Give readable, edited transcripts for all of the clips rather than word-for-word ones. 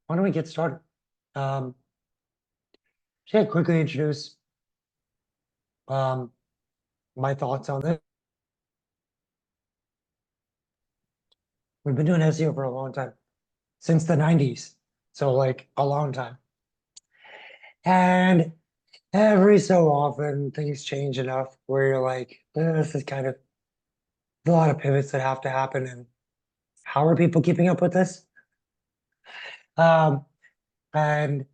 why don't we get started? Um, yeah, quickly introduce um, my thoughts on this. We've been doing SEO for a long time, since the 90s. So like a long time. And every so often things change enough where you're like, this is kind of a lot of pivots that have to happen. And how are people keeping up with this? Um, and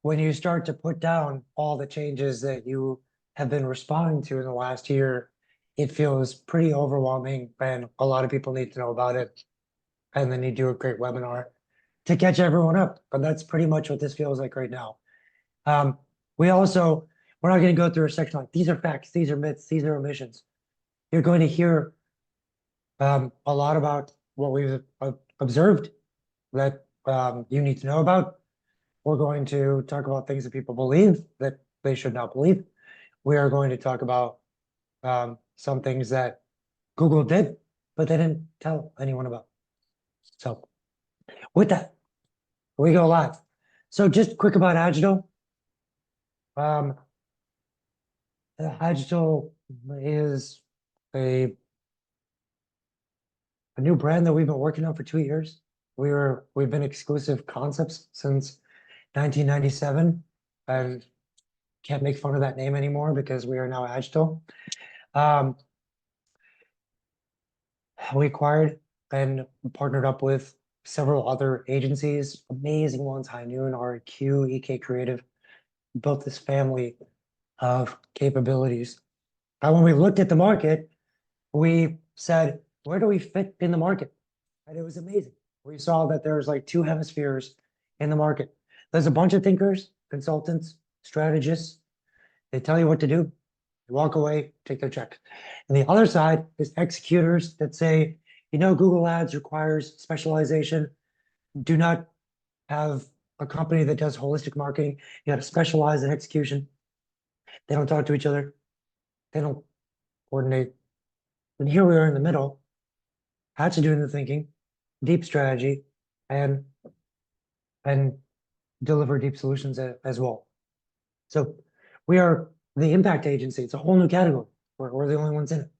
when you start to put down all the changes that you have been responding to in the last year, it feels pretty overwhelming, and a lot of people need to know about it. And then you do a great webinar to catch everyone up. But that's pretty much what this feels like right now. Um, we also, we're not going to go through a section like these are facts, these are myths, these are omissions. You're going to hear a lot about what we've observed that you need to know about. We're going to talk about things that people believe that they should not believe. We are going to talk about some things that Google did, but they didn't tell anyone about. So with that, we go live. So just quick about Agital. Agital is a new brand that we've been working on for 2 years. We've been exclusive concepts since 1997, and can't make fun of that name anymore because we are now Agital. Um, we acquired and partnered up with several other agencies, amazing ones, High Noon, RQ, EK Creative, built this family of capabilities. And when we looked at the market, we said, where do we fit in the market? And it was amazing. We saw that there's like two hemispheres in the market. There's a bunch of thinkers, consultants, strategists. They tell you what to do. You walk away, take their check. And the other side is executors that say, Google Ads requires specialization. Do not have a company that does holistic marketing. You got to specialize in execution. They don't talk to each other. They don't coordinate. And here we are in the middle, actually doing the thinking, deep strategy, and and deliver deep solutions as well. So we are the impact agency. It's a whole new category. We're the only ones in it.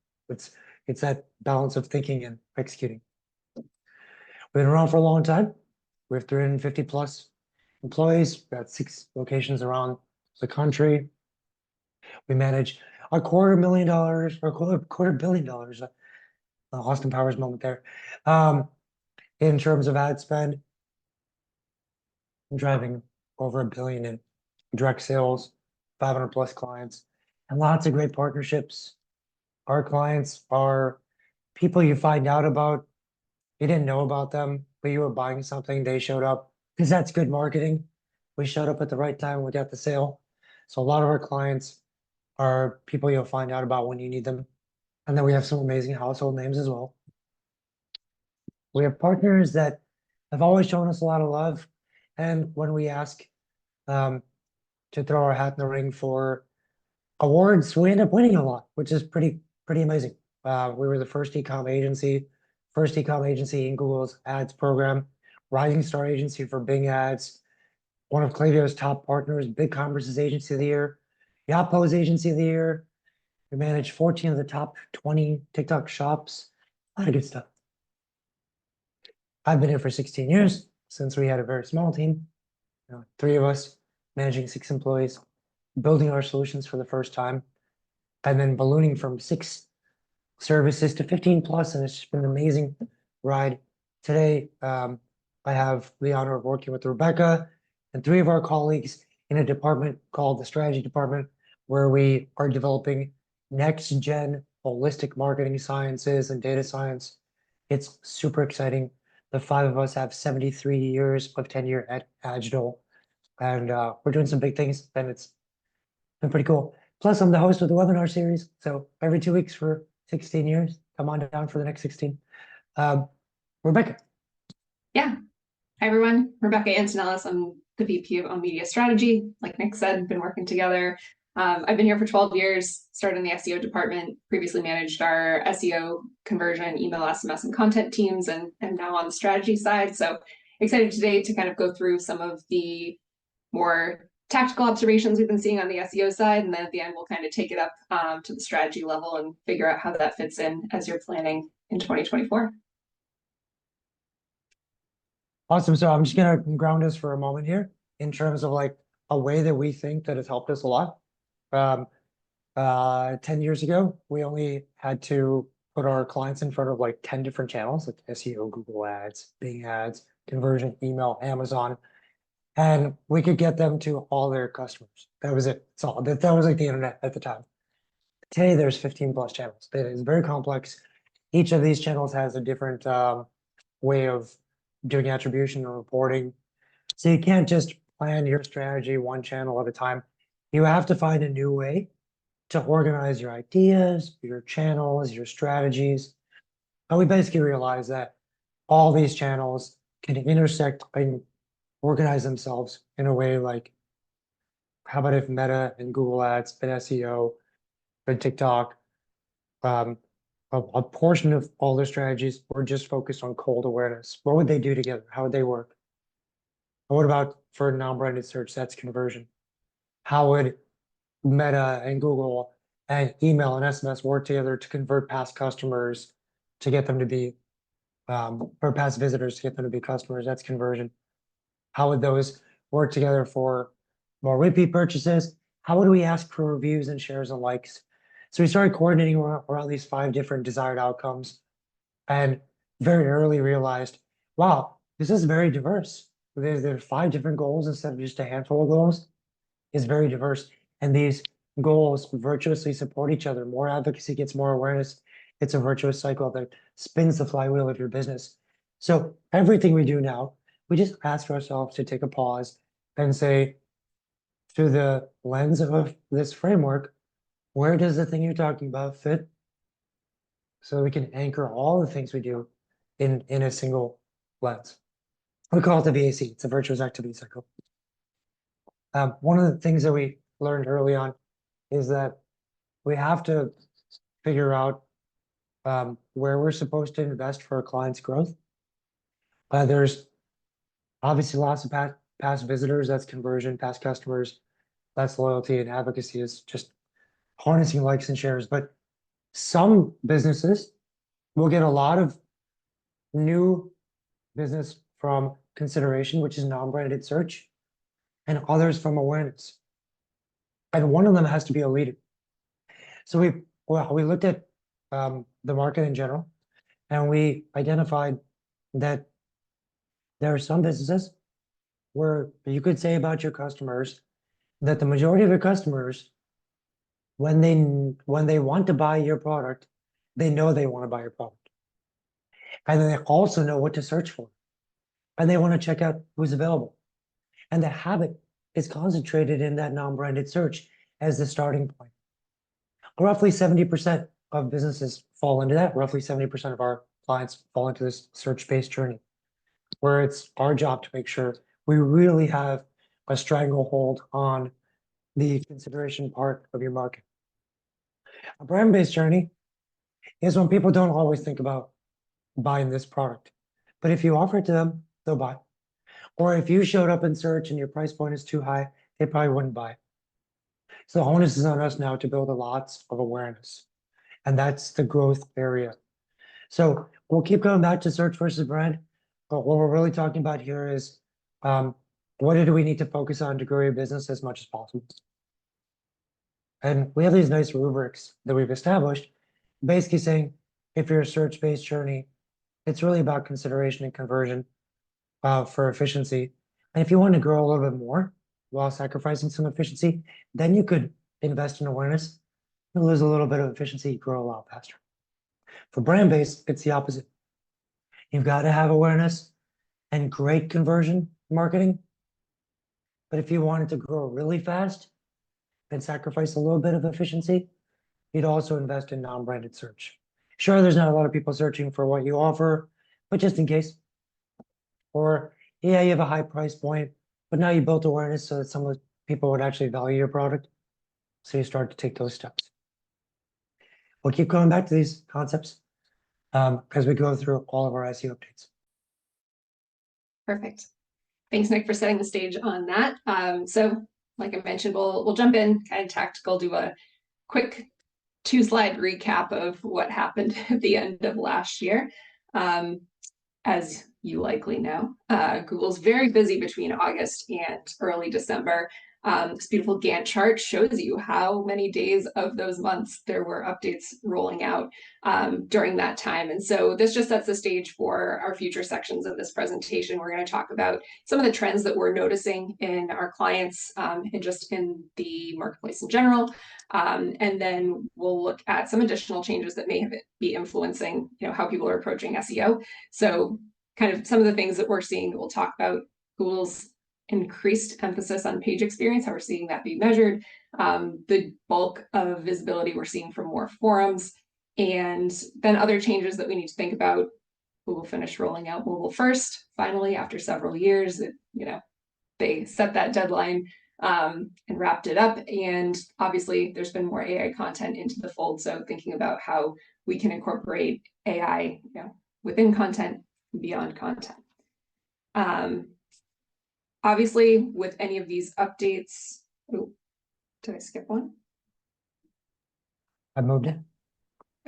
It's that balance of thinking and executing. We've been around for a long time. We have 350 plus employees. We've got 6 locations around the country. We manage $250,000 or $250,000,000. Austin Powers moment there. In terms of ad spend, driving over $1 billion in direct sales, 500 plus clients, and lots of great partnerships. Our clients are people you find out about. You didn't know about them, but you were buying something, they showed up, because that's good marketing. We showed up at the right time, we got the sale. So a lot of our clients are people you'll find out about when you need them. And then we have some amazing household names as well. We have partners that have always shown us a lot of love. And when we ask to throw our hat in the ring for awards, we end up winning a lot, which is pretty amazing. We were the first e-com agency in Google's ads program, Rising Star agency for Bing ads, one of Klaviyo's top partners, BigCommerce's agency of the year, Yapo's agency of the year. We manage 14 of the top 20 TikTok shops, a lot of good stuff. I've been here for 16 years, since we had a very small team, 3 of us managing 6 employees, building our solutions for the first time, and then ballooning from 6 services to 15 plus, and it's just been an amazing ride. Today, I have the honor of working with Rebecca and 3 of our colleagues in a department called the strategy department, where we are developing next gen holistic marketing sciences and data science. It's super exciting. The 5 of us have 73 years of tenure at Agital, and we're doing some big things, and it's been pretty cool. Plus, I'm the host of the webinar series, so every 2 weeks for 16 years, come on down for the next 16. Rebecca. Yeah. Hi, everyone. Rebecca Antonellis. I'm the VP of Media Strategy. Like Nick said, been working together. I've been here for 12 years, started in the SEO department, previously managed our SEO conversion, email, SMS, and content teams, and now on the strategy side. So excited today to kind of go through some of the more tactical observations we've been seeing on the SEO side. And then at the end, we'll kind of take it up to the strategy level and figure out how that fits in as you're planning in 2024. Awesome. So I'm just gonna ground us for a moment here in terms of like a way that we think that has helped us a lot. 10 years ago, we only had to put our clients in front of like 10 different channels, like SEO, Google Ads, Bing Ads, conversion, email, Amazon, and we could get them to all their customers. That was it. That's all. That was like the internet at the time. Today, there's 15 plus channels. It is very complex. Each of these channels has a different way of doing attribution and reporting. So you can't just plan your strategy one channel at a time. You have to find a new way to organize your ideas, your channels, your strategies. And we basically realized that all these channels can intersect and organize themselves in a way like, how about if Meta and Google Ads and SEO and TikTok, a portion of all their strategies were just focused on cold awareness. What would they do together? How would they work? And what about for non-branded search? That's conversion. How would Meta and Google and email and SMS work together to convert past customers to get them to be, or past visitors to get them to be customers? That's conversion. How would those work together for more repeat purchases? How would we ask for reviews and shares and likes? So we started coordinating around these 5 different desired outcomes and very early realized, wow, this is very diverse. There's 5 different goals instead of just a handful of goals. It's very diverse. And these goals virtuously support each other. More advocacy gets more awareness. It's a virtuous cycle that spins the flywheel of your business. So everything we do now, we just ask ourselves to take a pause and say, through the lens of this framework, where does the thing you're talking about fit? So we can anchor all the things we do in a single lens. We call it the VAC. It's a virtuous activity cycle. One of the things that we learned early on is that we have to figure out where we're supposed to invest for a client's growth. There's obviously lots of past visitors, that's conversion, past customers, that's loyalty, and advocacy is just harnessing likes and shares. But some businesses will get a lot of new business from consideration, which is non-branded search, and others from awareness. And one of them has to be a leader. So we looked at the market in general, and we identified that there are some businesses where you could say about your customers that the majority of your customers, when they want to buy your product, they know they want to buy your product. And then they also know what to search for. And they want to check out who's available. And the habit is concentrated in that non-branded search as the starting point. Roughly 70% of businesses fall into that. Roughly 70% of our clients fall into this search-based journey, where it's our job to make sure we really have a stranglehold on the consideration part of your market. A brand-based journey is when people don't always think about buying this product, but if you offer it to them, they'll buy. Or if you showed up in search and your price point is too high, they probably wouldn't buy. So the onus is on us now to build lots of awareness, and that's the growth area. So we'll keep going back to search versus brand, but what we're really talking about here is what do we need to focus on to grow your business as much as possible? And we have these nice rubrics that we've established, basically saying if you're a search-based journey, it's really about consideration and conversion for efficiency. And if you want to grow a little bit more while sacrificing some efficiency, then you could invest in awareness. You lose a little bit of efficiency, grow a lot faster. For brand-based, it's the opposite. You've got to have awareness and great conversion marketing. But if you wanted to grow really fast and sacrifice a little bit of efficiency, you'd also invest in non-branded search. Sure, there's not a lot of people searching for what you offer, but just in case. Or, yeah, you have a high price point, but now you built awareness so that some of the people would actually value your product. So you start to take those steps. We'll keep going back to these concepts as we go through all of our SEO updates. Perfect. Thanks, Nick, for setting the stage on that. So like I mentioned, we'll jump in kind of tactical, do a quick 2-slide recap of what happened at the end of last year. As you likely know, Google's very busy between August and early December. This beautiful Gantt chart shows you how many days of those months there were updates rolling out during that time. And so this just sets the stage for our future sections of this presentation. We're going to talk about some of the trends that we're noticing in our clients and just in the marketplace in general. And then we'll look at some additional changes that may be influencing, how people are approaching SEO. So kind of some of the things that we're seeing that we'll talk about: Google's increased emphasis on page experience, how we're seeing that be measured, the bulk of visibility we're seeing from more forums, and then other changes that we need to think about. Google finished rolling out mobile first, finally, after several years. They set that deadline and wrapped it up. And obviously, there's been more AI content into the fold. So thinking about how we can incorporate AI, within content, beyond content. Obviously, with any of these updates, did I skip one? I moved it.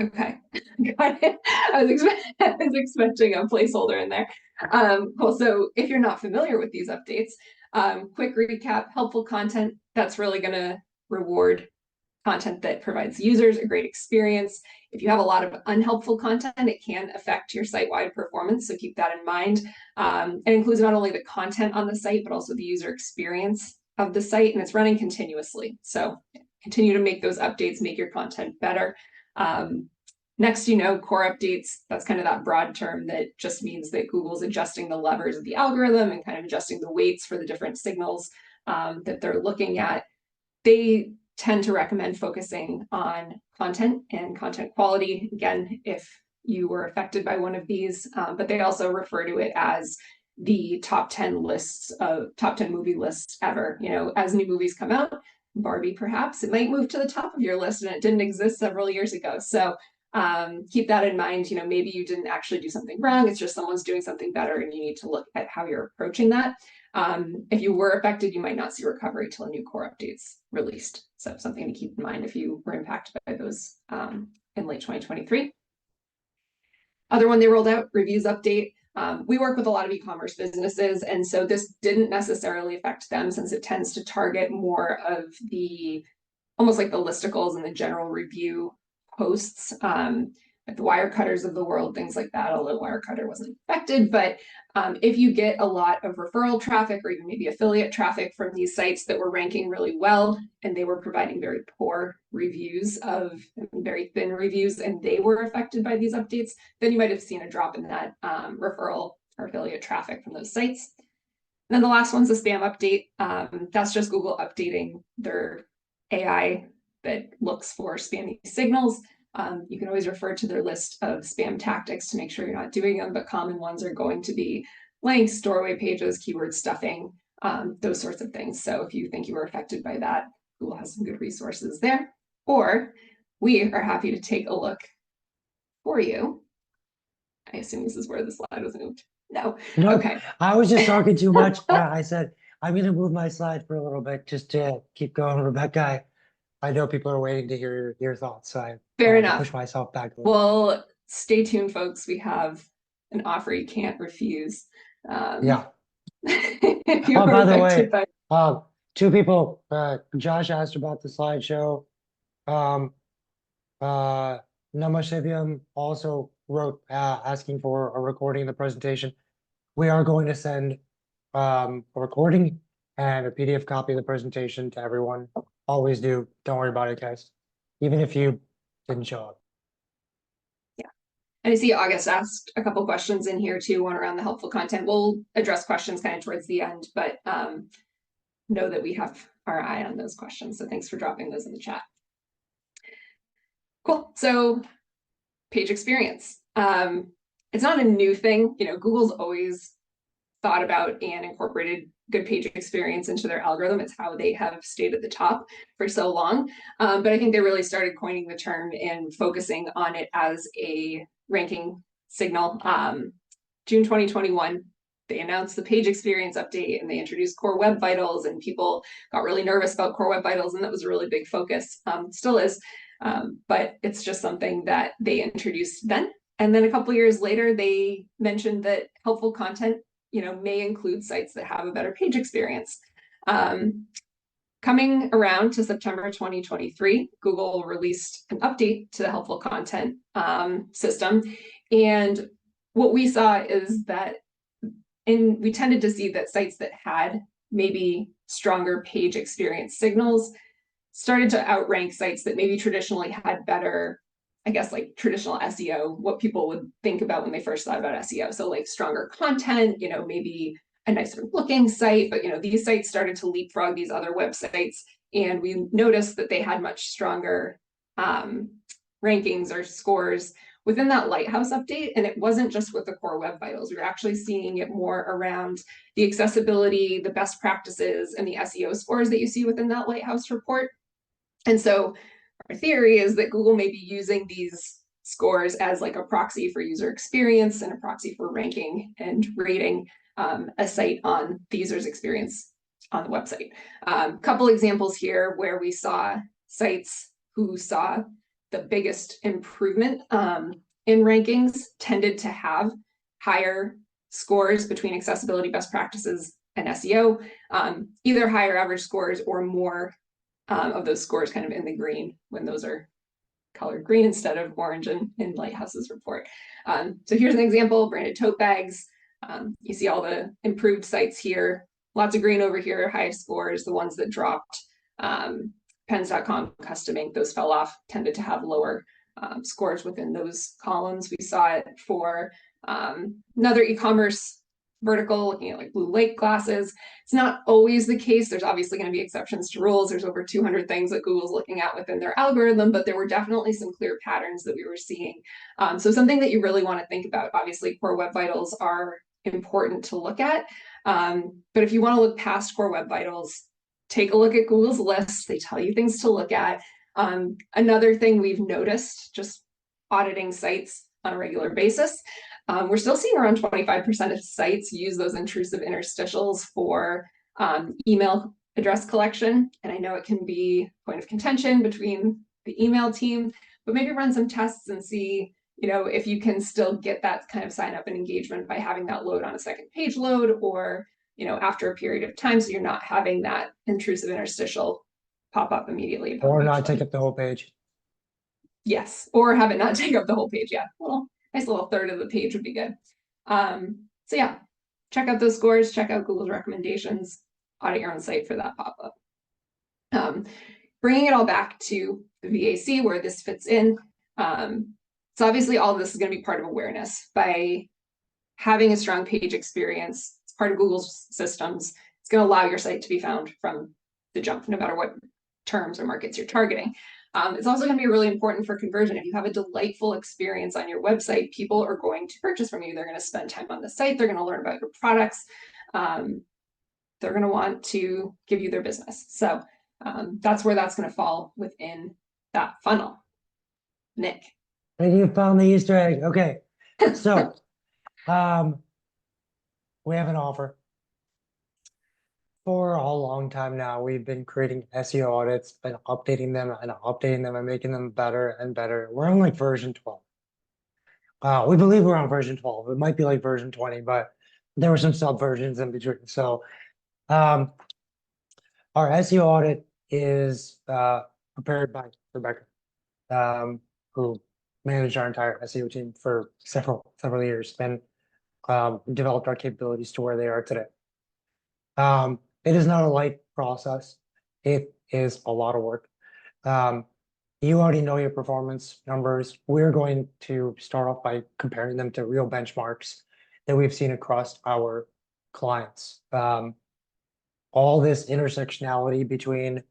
Okay, got it. I was expecting a placeholder in there. Cool. So if you're not familiar with these updates, quick recap: helpful content that's really going to reward content that provides users a great experience. If you have a lot of unhelpful content, it can affect your site-wide performance, so keep that in mind. It includes not only the content on the site, but also the user experience of the site, and it's running continuously. So continue to make those updates, make your content better. Next, core updates. That's kind of that broad term that just means that Google's adjusting the levers of the algorithm and kind of adjusting the weights for the different signals that they're looking at. They tend to recommend focusing on content and content quality, again, if you were affected by one of these, but they also refer to it as the top 10 movie lists ever. As new movies come out, Barbie perhaps, it might move to the top of your list, and it didn't exist several years ago. So keep that in mind. Maybe you didn't actually do something wrong, it's just someone's doing something better, and you need to look at how you're approaching that. If you were affected, you might not see recovery till a new core update's released. So something to keep in mind if you were impacted by those in late 2023. Other one they rolled out, reviews update. We work with a lot of e-commerce businesses, and so this didn't necessarily affect them, since it tends to target more of almost like the listicles and the general review posts, like the Wirecutters of the world, things like that, although Wirecutter wasn't affected. But if you get a lot of referral traffic or even maybe affiliate traffic from these sites that were ranking really well, and they were providing very poor reviews, very thin reviews, and they were affected by these updates, then you might have seen a drop in that referral or affiliate traffic from those sites. And then the last one's a spam update. That's just Google updating their AI that looks for spammy signals. You can always refer to their list of spam tactics to make sure you're not doing them, but common ones are going to be links, doorway pages, keyword stuffing, those sorts of things. So if you think you were affected by that, Google has some good resources there. Or we are happy to take a look for you. I assume this is where the slide was moved. No. Nope. Okay. I was just talking too much. I said, I'm going to move my slide for a little bit just to keep going, Rebecca. I know people are waiting to hear your thoughts, so I Fair enough. push myself back a little. Well, stay tuned, folks. We have an offer you can't refuse. Yeah. If you Oh, by the way, by... two people, Josh asked about the slideshow. Namasivium also wrote asking for a recording of the presentation. We are going to send a recording and a PDF copy of the presentation to everyone. Always do. Don't worry about it, guys. Even if you didn't show up. Yeah. And I see August asked a couple questions in here too, one around the helpful content. We'll address questions kind of towards the end, but know that we have our eye on those questions. So thanks for dropping those in the chat. Cool. So page experience. It's not a new thing. Google's always thought about and incorporated good page experience into their algorithm. It's how they have stayed at the top for so long. But I think they really started coining the term and focusing on it as a ranking signal. June 2021, they announced the page experience update and they introduced Core Web Vitals, and people got really nervous about Core Web Vitals, and that was a really big focus, still is, but it's just something that they introduced then. And then a couple years later, they mentioned that helpful content, may include sites that have a better page experience. Coming around to September 2023, Google released an update to the helpful content system. And what we saw is that we tended to see that sites that had maybe stronger page experience signals started to outrank sites that maybe traditionally had better, I guess, like traditional SEO, what people would think about when they first thought about SEO. So like stronger content, maybe a nicer looking site, but these sites started to leapfrog these other websites, and we noticed that they had much stronger rankings or scores within that Lighthouse update. And it wasn't just with the Core Web Vitals. We were actually seeing it more around the accessibility, the best practices, and the SEO scores that you see within that Lighthouse report. And so our theory is that Google may be using these scores as like a proxy for user experience and a proxy for ranking and rating a site on the user's experience on the website. Couple examples here where we saw sites who saw the biggest improvement in rankings tended to have higher scores between accessibility, best practices, and SEO, either higher average scores or more of those scores kind of in the green when those are colored green instead of orange in Lighthouse's report. So here's an example, branded tote bags. You see all the improved sites here, lots of green over here, highest scores. The ones that dropped, pens.com, custom ink, those fell off, tended to have lower scores within those columns. We saw it for another e-commerce vertical, looking at like blue lake glasses. It's not always the case. There's obviously going to be exceptions to rules. There's over 200 things that Google's looking at within their algorithm, but there were definitely some clear patterns that we were seeing. So something that you really want to think about, obviously Core Web Vitals are important to look at. But if you want to look past Core Web Vitals, take a look at Google's lists. They tell you things to look at. Another thing we've noticed just auditing sites on a regular basis, we're still seeing around 25% of sites use those intrusive interstitials for email address collection. And I know it can be a point of contention between the email team, but maybe run some tests and see, if you can still get that kind of sign up and engagement by having that load on a second page load, or, after a period of time, so you're not having that intrusive interstitial pop up immediately. Or not take up the whole page. Yes, or have it not take up the whole page. Yeah, nice little third of the page would be good. So yeah, check out those scores, check out Google's recommendations, audit your own site for that pop-up. Bringing it all back to the VAC where this fits in. So obviously all of this is going to be part of awareness. By having a strong page experience, it's part of Google's systems. It's going to allow your site to be found from the jump, no matter what terms or markets you're targeting. It's also going to be really important for conversion. If you have a delightful experience on your website, people are going to purchase from you. They're going to spend time on the site. They're going to learn about your products. They're going to want to give you their business. So that's where that's going to fall within that funnel. Nick. And you found the Easter egg. Okay. So we have an offer. For a long time now, we've been creating SEO audits, been updating them and making them better and better. We're on like version 12. We believe we're on version 12. It might be like version 20, but there were some sub versions in between. So our SEO audit is prepared by Rebecca, who managed our entire SEO team for several years and developed our capabilities to where they are today. It is not a light process. It is a lot of work. You already know your performance numbers. We're going to start off by comparing them to real benchmarks that we've seen across our clients. All this intersectionality between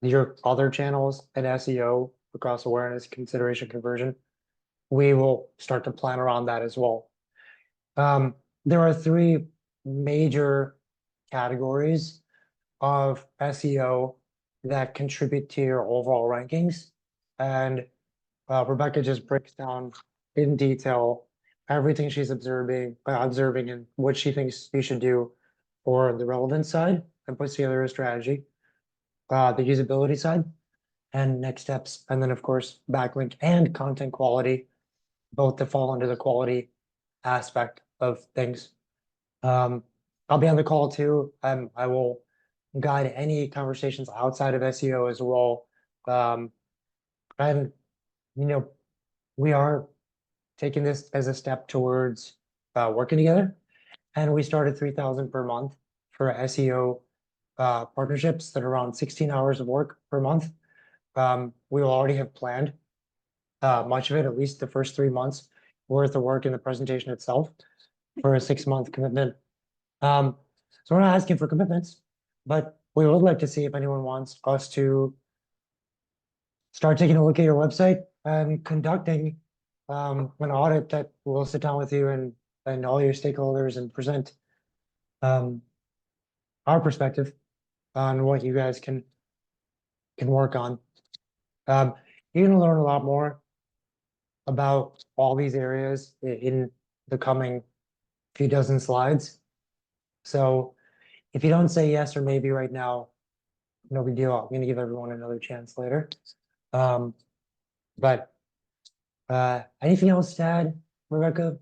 your other channels and SEO across awareness, consideration, conversion, we will start to plan around that as well. There are three major categories of SEO that contribute to your overall rankings. And Rebecca just breaks down in detail everything she's observing and what she thinks you should do for the relevance side and puts together a strategy, the usability side and next steps. And then of course, backlink and content quality, both to fall under the quality aspect of things. I'll be on the call too. I will guide any conversations outside of SEO as well. And we are taking this as a step towards working together. And we started 3,000 per month for SEO partnerships that are around 16 hours of work per month. We will already have planned much of it, at least the first 3 months worth of work in the presentation itself for a 6-month commitment. So we're not asking for commitments, but we would like to see if anyone wants us to start taking a look at your website and conducting an audit that will sit down with you and all your stakeholders and present our perspective on what you guys can work on. You're gonna learn a lot more about all these areas in the coming few dozen slides. So if you don't say yes or maybe right now, no big deal. I'm gonna give everyone another chance later. But anything else to add, Rebecca?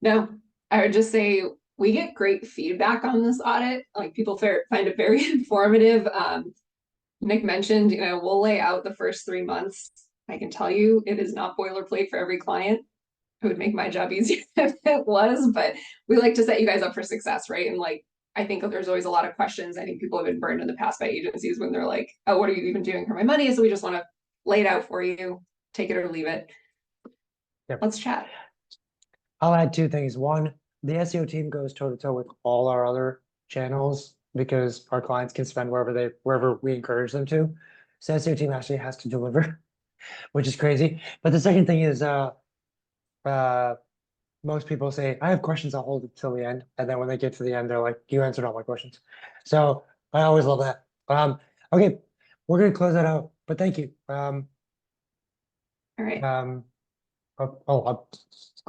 No, I would just say we get great feedback on this audit. Like people find it very informative. Nick mentioned, we'll lay out the first 3 months. I can tell you it is not boilerplate for every client. It would make my job easier if it was, but we like to set you guys up for success, right? And like, I think there's always a lot of questions. I think people have been burned in the past by agencies when they're like, oh, what are you even doing for my money? So we just want to lay it out for you, take it or leave it. Yep. Let's chat. I'll add 2 things. One, the SEO team goes toe to toe with all our other channels because our clients can spend wherever we encourage them to. So SEO team actually has to deliver, which is crazy. But the second thing is most people say, I have questions, I'll hold it till the end. And then when they get to the end, they're like, you answered all my questions. So I always love that. Okay, we're gonna close that out, but thank you. All right.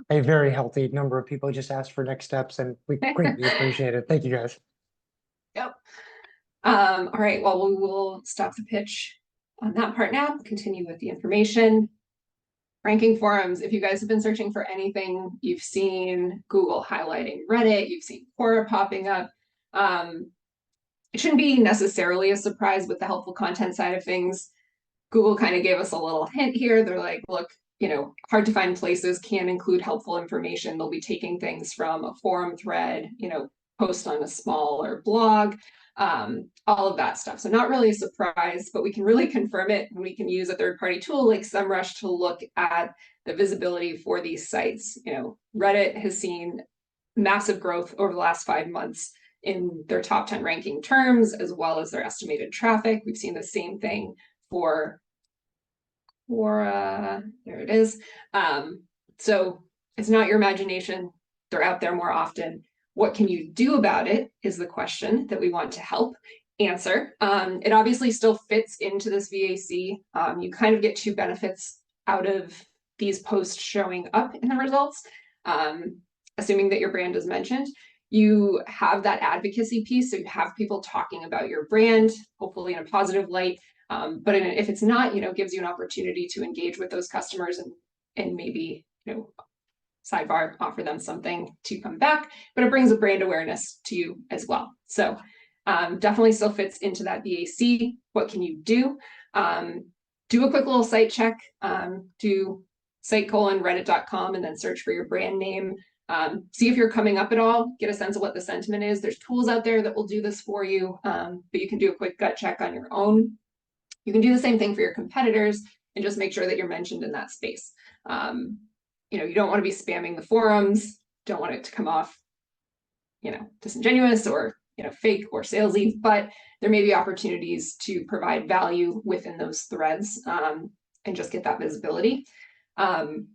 A very healthy number of people just asked for next steps and we greatly appreciate it. Thank you guys. Yep. All right, well, we will stop the pitch on that part now, continue with the information. Ranking forums, if you guys have been searching for anything, you've seen Google highlighting Reddit, you've seen Quora popping up. It shouldn't be necessarily a surprise with the helpful content side of things. Google kind of gave us a little hint here. They're like, look, hard to find places can include helpful information. They'll be taking things from a forum thread, post on a smaller blog, all of that stuff. So not really a surprise, but we can really confirm it when we can use a third-party tool like SEMrush to look at the visibility for these sites. Reddit has seen massive growth over the last 5 months in their top 10 ranking terms, as well as their estimated traffic. We've seen the same thing for there it is. So it's not your imagination. They're out there more often. What can you do about it is the question that we want to help answer. It obviously still fits into this VAC. You kind of get 2 benefits out of these posts showing up in the results. Assuming that your brand is mentioned, you have that advocacy piece. So you have people talking about your brand, hopefully in a positive light. But if it's not, gives you an opportunity to engage with those customers and maybe, sidebar, offer them something to come back, but it brings a brand awareness to you as well. So definitely still fits into that VAC. What can you do? Do a quick little site check, do site:/reddit.com and then search for your brand name. See if you're coming up at all, get a sense of what the sentiment is. There's tools out there that will do this for you, but you can do a quick gut check on your own. You can do the same thing for your competitors and just make sure that you're mentioned in that space. You don't want to be spamming the forums, don't want it to come off, disingenuous or, fake or salesy, but there may be opportunities to provide value within those threads and just get that visibility. On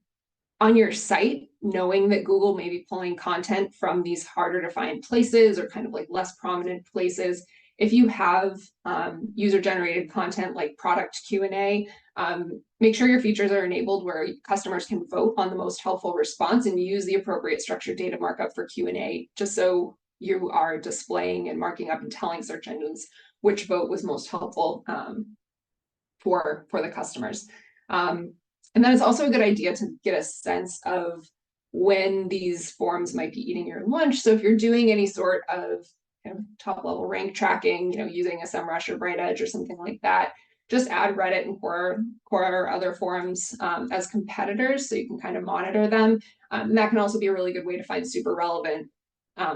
your site, knowing that Google may be pulling content from these harder to find places or kind of like less prominent places, if you have user-generated content like product Q&A, make sure your features are enabled where customers can vote on the most helpful response and use the appropriate structured data markup for Q&A, just so you are displaying and marking up and telling search engines which vote was most helpful for the customers. And then it's also a good idea to get a sense of when these forums might be eating your lunch. So if you're doing any sort of kind of top-level rank tracking, using a SEMrush or Bright Edge or something like that, just add Reddit and Quora or other forums as competitors so you can kind of monitor them. And that can also be a really good way to find super relevant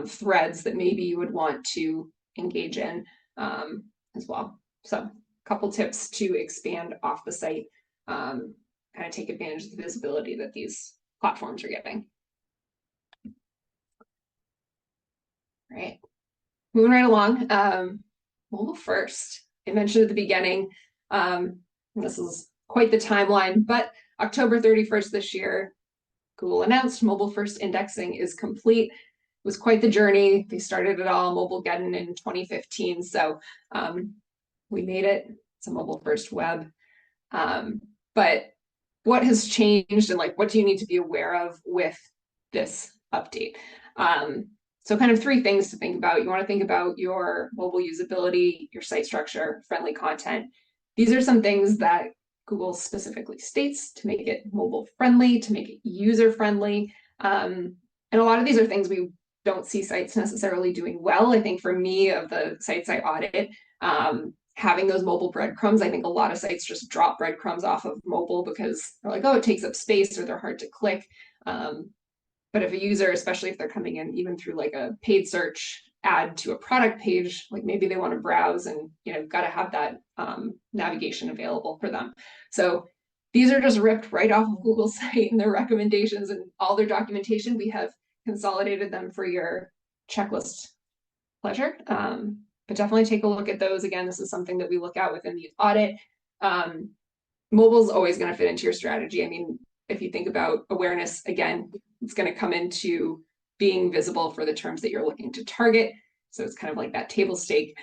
threads that maybe you would want to engage in as well. So a couple tips to expand off the site, kind of take advantage of the visibility that these platforms are giving. All right, moving right along. Mobile first. I mentioned at the beginning, this is quite the timeline, but October 31st this year, Google announced mobile first indexing is complete. It was quite the journey. They started it all Mobilegeddon in 2015. So we made it. It's a mobile first web. But what has changed and what do you need to be aware of with this update? So kind of three things to think about. You want to think about your mobile usability, your site structure, friendly content. These are some things that Google specifically states to make it mobile friendly, to make it user friendly. And a lot of these are things we don't see sites necessarily doing well. I think for me, of the sites I audit, having those mobile breadcrumbs, I think a lot of sites just drop breadcrumbs off of mobile because they're like, oh, it takes up space or they're hard to click. But if a user, especially if they're coming in even through a paid search ad to a product page, maybe they want to browse and got to have that navigation available for them. So these are just ripped right off of Google's site and their recommendations and all their documentation. We have consolidated them for your checklist pleasure. But definitely take a look at those. Again, this is something that we look at within the audit. Mobile is always going to fit into your strategy. I mean, if you think about awareness, again, it's going to come into being visible for the terms that you're looking to target. So it's kind of like that table stake.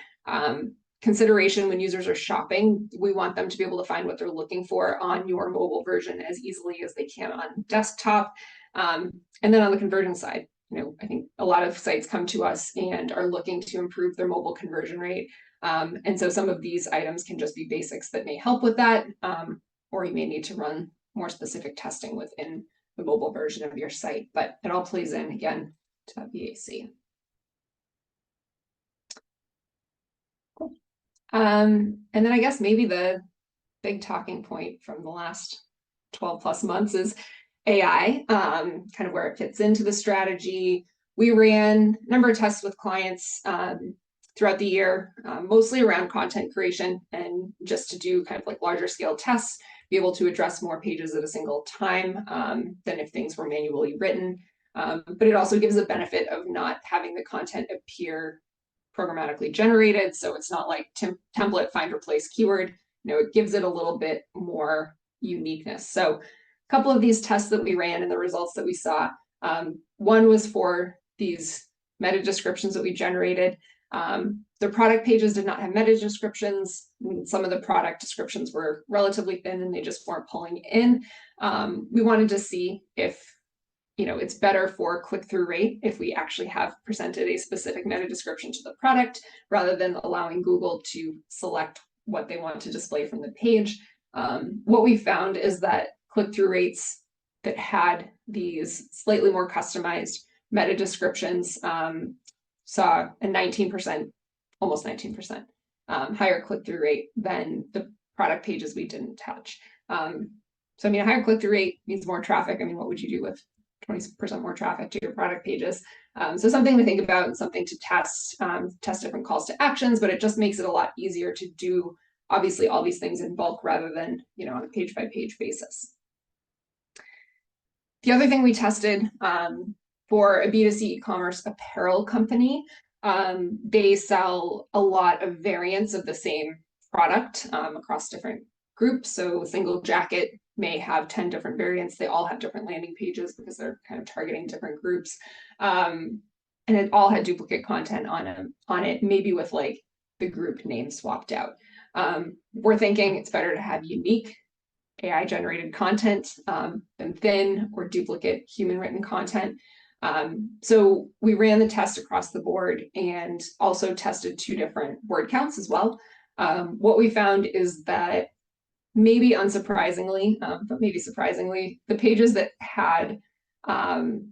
Consideration when users are shopping, we want them to be able to find what they're looking for on your mobile version as easily as they can on desktop. And then on the conversion side, I think a lot of sites come to us and are looking to improve their mobile conversion rate. And so some of these items can just be basics that may help with that, or you may need to run more specific testing within the mobile version of your site, but it all plays in again to that BAC. Cool. And then I guess maybe the big talking point from the last 12 plus months is AI, kind of where it fits into the strategy. We ran a number of tests with clients throughout the year, mostly around content creation and just to do kind of larger scale tests, be able to address more pages at a single time than if things were manually written. But it also gives the benefit of not having the content appear programmatically generated. So it's not like template, find, replace, keyword. It gives it a little bit more uniqueness. So a couple of these tests that we ran and the results that we saw, one was for these meta descriptions that we generated. The product pages did not have meta descriptions. Some of the product descriptions were relatively thin and they just weren't pulling in. We wanted to see if it's better for click-through rate if we actually have presented a specific meta description to the product rather than allowing Google to select what they want to display from the page. What we found is that click-through rates that had these slightly more customized meta descriptions saw a 19%, almost 19% higher click-through rate than the product pages we didn't touch. So I mean, a higher click-through rate means more traffic. I mean, what would you do with 20% more traffic to your product pages? So something to think about and something to test, test different calls to actions, but it just makes it a lot easier to do, obviously, all these things in bulk rather than, on a page-by-page basis. The other thing we tested for a B2C e-commerce apparel company, they sell a lot of variants of the same product across different groups. So a single jacket may have 10 different variants. They all have different landing pages because they're kind of targeting different groups. And it all had duplicate content on it, maybe with the group name swapped out. We're thinking it's better to have unique AI generated content than thin or duplicate human written content. So we ran the test across the board and also tested 2 different word counts as well. What we found is that maybe unsurprisingly, but maybe surprisingly, the pages that had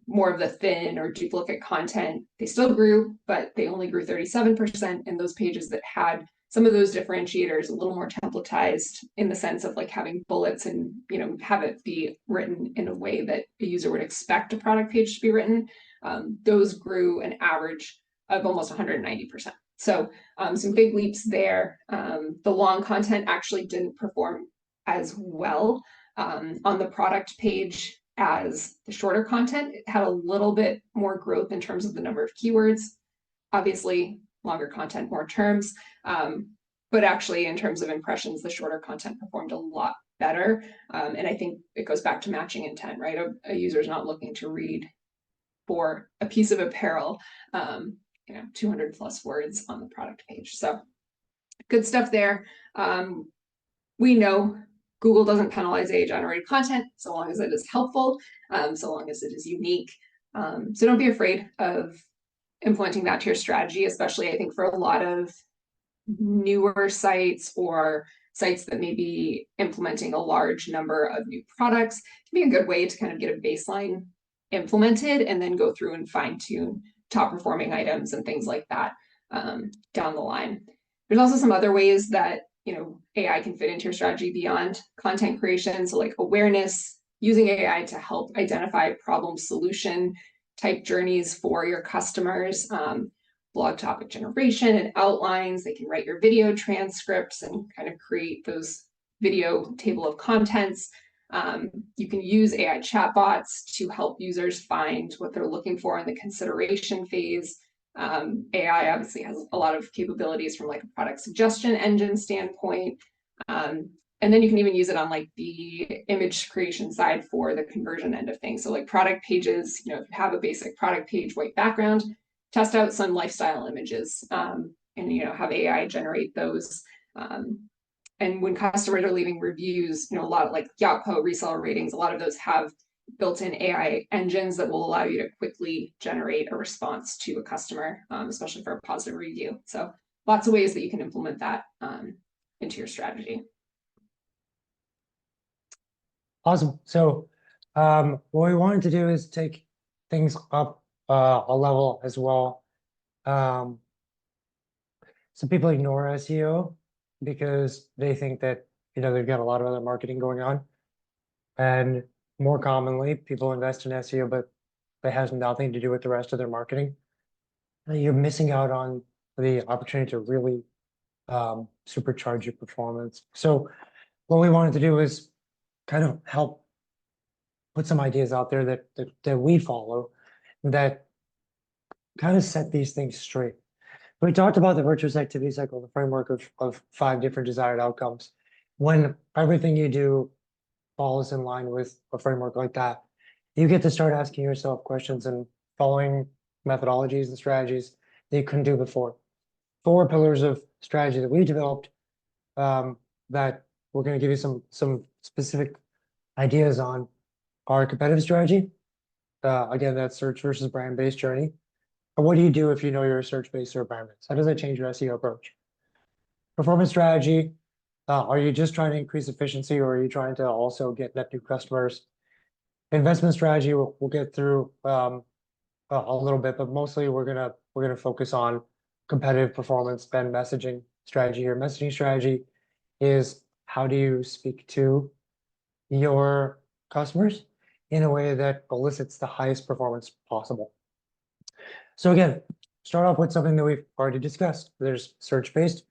more of the thin or duplicate content, they still grew, but they only grew 37%. And those pages that had some of those differentiators, a little more templatized in the sense of like having bullets and, you know, have it be written in a way that a user would expect a product page to be written, those grew an average of almost 190%. So some big leaps there. The long content actually didn't perform as well on the product page as the shorter content. It had a little bit more growth in terms of the number of keywords. Obviously, longer content, more terms. But actually, in terms of impressions, the shorter content performed a lot better. And I think it goes back to matching intent, right? A user is not looking to read for a piece of apparel, 200 plus words on the product page. So good stuff there. We know Google doesn't penalize AI-generated content so long as it is helpful, so long as it is unique. So don't be afraid of implementing that to your strategy, especially I think for a lot of newer sites or sites that may be implementing a large number of new products. It can be a good way to kind of get a baseline implemented and then go through and fine tune top performing items and things like that down the line. There's also some other ways that AI can fit into your strategy beyond content creation. So like awareness, using AI to help identify problem solution type journeys for your customers, blog topic generation and outlines. They can write your video transcripts and kind of create those video table of contents. You can use AI chatbots to help users find what they're looking for in the consideration phase. AI obviously has a lot of capabilities from like a product suggestion engine standpoint. And then you can even use it on like the image creation side for the conversion end of things. So like product pages, if you have a basic product page, white background, test out some lifestyle images and have AI generate those. And when customers are leaving reviews, a lot of like Yotpo reseller ratings, a lot of those have built-in AI engines that will allow you to quickly generate a response to a customer, especially for a positive review. So lots of ways that you can implement that into your strategy. Awesome. So what we wanted to do is take things up a level as well. Some people ignore SEO because they think that they've got a lot of other marketing going on, and more commonly people invest in SEO, but that has nothing to do with the rest of their marketing. And you're missing out on the opportunity to really supercharge your performance. So what we wanted to do is kind of help put some ideas out there that we follow that kind of set these things straight. We talked about the virtuous activity cycle, the framework of 5 different desired outcomes. When everything you do falls in line with a framework like that, you get to start asking yourself questions and following methodologies and strategies that you couldn't do before. 4 pillars of strategy that we developed that we're going to give you some specific ideas on our competitive strategy. Again, that's search versus brand-based journey. And what do you do if you know you're a search-based or brand-based? How does that change your SEO approach? Performance strategy. Are you just trying to increase efficiency, or are you trying to also get net new customers? Investment strategy, we'll get through a little bit, but mostly we're gonna focus on competitive performance and messaging strategy here. Messaging strategy is how do you speak to your customers in a way that elicits the highest performance possible. So again, start off with something that we've already discussed. There's search-based,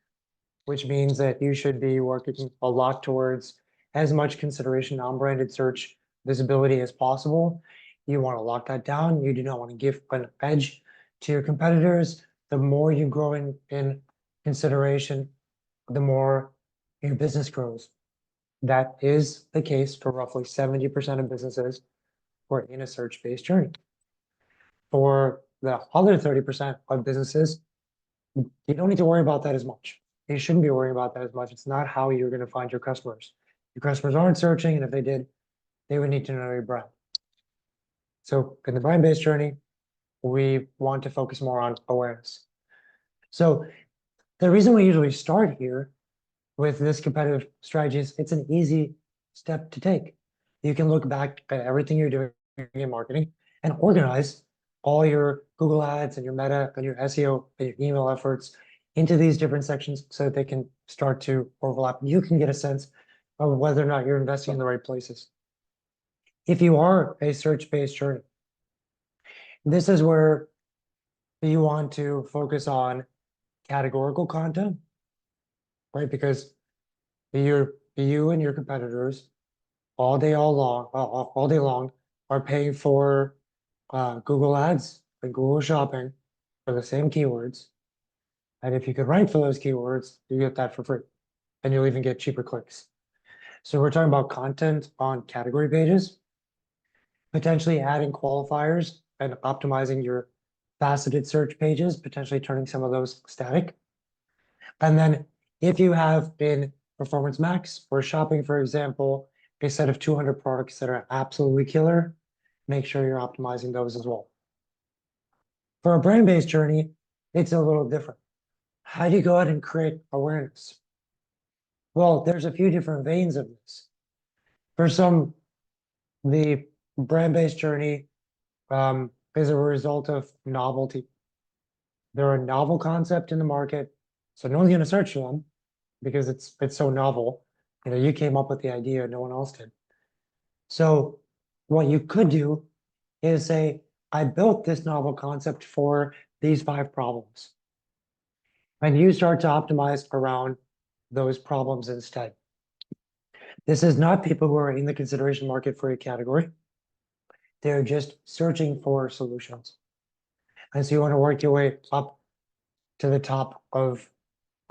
which means that you should be working a lot towards as much consideration non-branded search visibility as possible. You want to lock that down. You do not want to give an edge to your competitors. The more you grow in consideration, the more your business grows. That is the case for roughly 70% of businesses who are in a search-based journey. For the other 30% of businesses, You don't need to worry about that as much. You shouldn't be worrying about that as much. It's not how you're going to find your customers. Your customers aren't searching, and if they did, they would need to know your brand. So in the brand-based journey, we want to focus more on awareness. So the reason we usually start here with this competitive strategy is it's an easy step to take. You can look back at everything you're doing in marketing and organize all your Google ads and your meta and your SEO and your email efforts into these different sections so that they can start to overlap. You can get a sense of whether or not you're investing in the right places. If you are a search-based journey, this is where you want to focus on categorical content, right? Because you and your competitors all day long are paying for Google ads and Google shopping for the same keywords. And if you could rank for those keywords, you get that for free. And you'll even get cheaper clicks. So we're talking about content on category pages, potentially adding qualifiers and optimizing your faceted search pages, potentially turning some of those static. And then if you have in Performance Max or shopping, for example, a set of 200 products that are absolutely killer, make sure you're optimizing those as well. For a brand-based journey, it's a little different. How do you go out and create awareness? Well, there's a few different veins of this. For some, the brand-based journey is a result of novelty. They're a novel concept in the market, so no one's going to search for them because it's so novel. You came up with the idea, no one else did. So what you could do is say, I built this novel concept for these 5 problems. And you start to optimize around those problems instead. This is not people who are in the consideration market for a category. They're just searching for solutions. And so you want to work your way up to the top of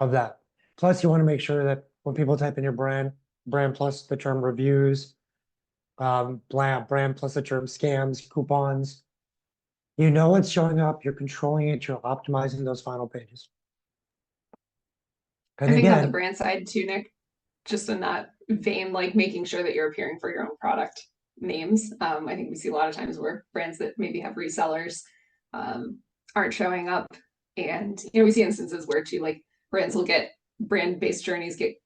that. Plus, you want to make sure that when people type in your brand plus the term reviews, brand plus the term scams, coupons, you know what's showing up, you're controlling it, you're optimizing those final pages. And I think on the again, brand side too, Nick, just in that vein, like making sure that you're appearing for your own product names. I think we see a lot of times where brands that maybe have resellers aren't showing up. And we see instances where too, like brands will get brand-based journeys get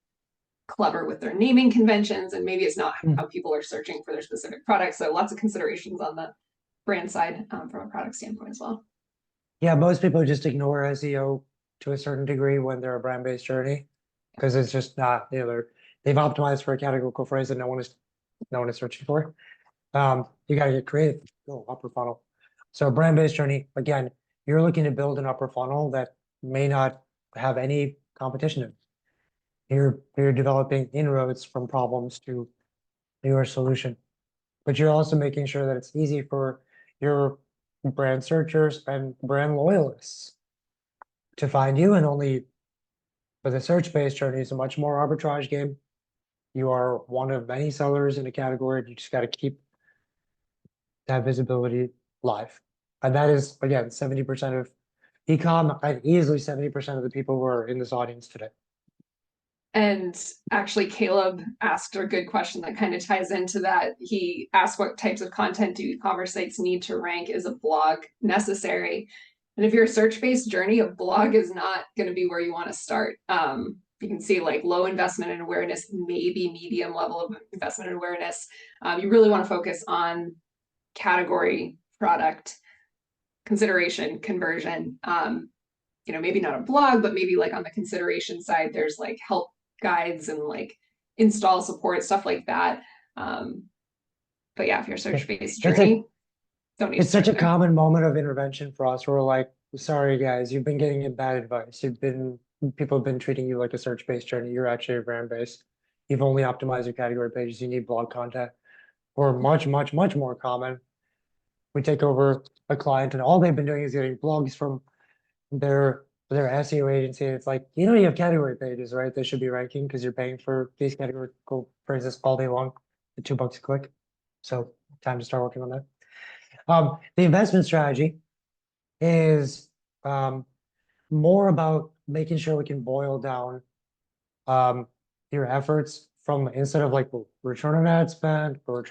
clever with their naming conventions, and maybe it's not how people are searching for their specific products. So lots of considerations on the brand side from a product standpoint as well. yeah, most people just ignore SEO to a certain degree when they're a brand-based journey because it's just not, they've optimized for a categorical phrase that no one is searching for. You got to get creative, go upper funnel. So brand-based journey, again, you're looking to build an upper funnel that may not have any competition in. You're developing inroads from problems to your solution, but you're also making sure that it's easy for your brand searchers and brand loyalists to find you. And only for the search-based journey is a much more arbitrage game. You are one of many sellers in a category, and you just got to keep that visibility live. And that is, again, 70% of e-com and easily 70% of the people who are in this audience today. And actually, Caleb asked a good question that kind of ties into that. He asked, what types of content do e-commerce sites need to rank? Is a blog necessary? And if you're a search-based journey, a blog is not going to be where you want to start. You can see like low investment and awareness, maybe medium level of investment and awareness. You really want to focus on category, product, consideration, conversion. Maybe not a blog, but maybe like on the consideration side, there's like help guides and like install support, stuff like that. But yeah, if you're a search-based journey, don't need It's to such a there. common moment of intervention for us. We're like, sorry guys, you've been getting bad advice. People have been treating you like a search-based journey. You're actually a brand-based. You've only optimized your category pages. You need blog content. Or much, much, much more common. We take over a client and all they've been doing is getting blogs from their SEO agency. It's like, you have category pages, right? They should be ranking because you're paying for these categorical phrases all day long at $2 a click. So time to start working on that. The investment strategy is more about making sure we can boil down your efforts from instead of like return on ad spend or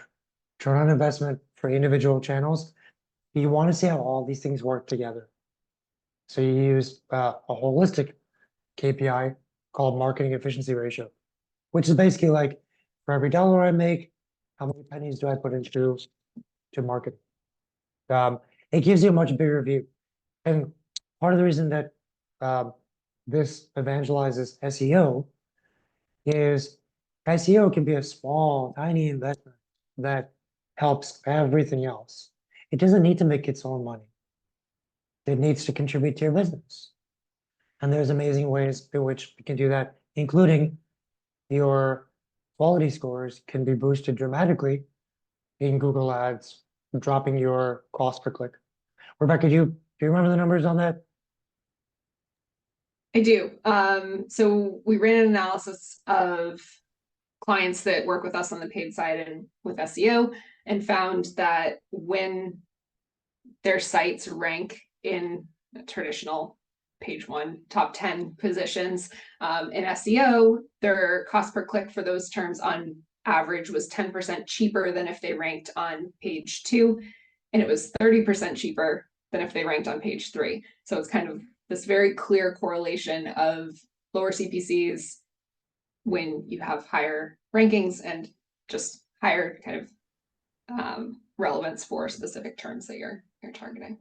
return on investment for individual channels, you want to see how all these things work together. So you use a holistic KPI called marketing efficiency ratio, which is basically like for every dollar I make, how many pennies do I put into marketing? It gives you a much bigger view. And part of the reason that this evangelizes SEO is SEO can be a small, tiny investment that helps everything else. It doesn't need to make its own money. It needs to contribute to your business. And there's amazing ways in which we can do that, including your quality scores can be boosted dramatically in Google Ads, dropping your cost per click. Rebecca, do you remember the numbers on that? I do. So we ran an analysis of clients that work with us on the paid side and with SEO and found that when their sites rank in traditional page one, top 10 positions in SEO, their cost per click for those terms on average was 10% cheaper than if they ranked on page two, and it was 30% cheaper than if they ranked on page three. So it's kind of this very clear correlation of lower CPCs when you have higher rankings and just higher kind of relevance for specific terms that you're targeting.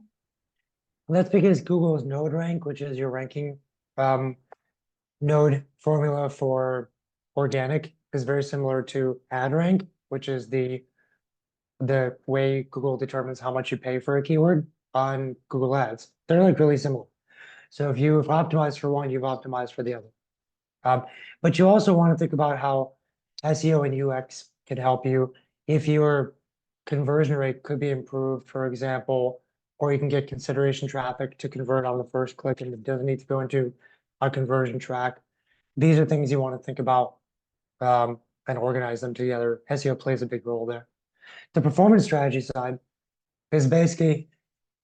That's because Google's node rank, which is your ranking node formula for organic, is very similar to ad rank, which is the way Google determines how much you pay for a keyword on Google Ads. They're like really similar. So if you've optimized for one, you've optimized for the other. But you also want to think about how SEO and UX can help you if your conversion rate could be improved, for example, or you can get consideration traffic to convert on the first click and it doesn't need to go into a conversion track. These are things you want to think about and organize them together. SEO plays a big role there. The performance strategy side is basically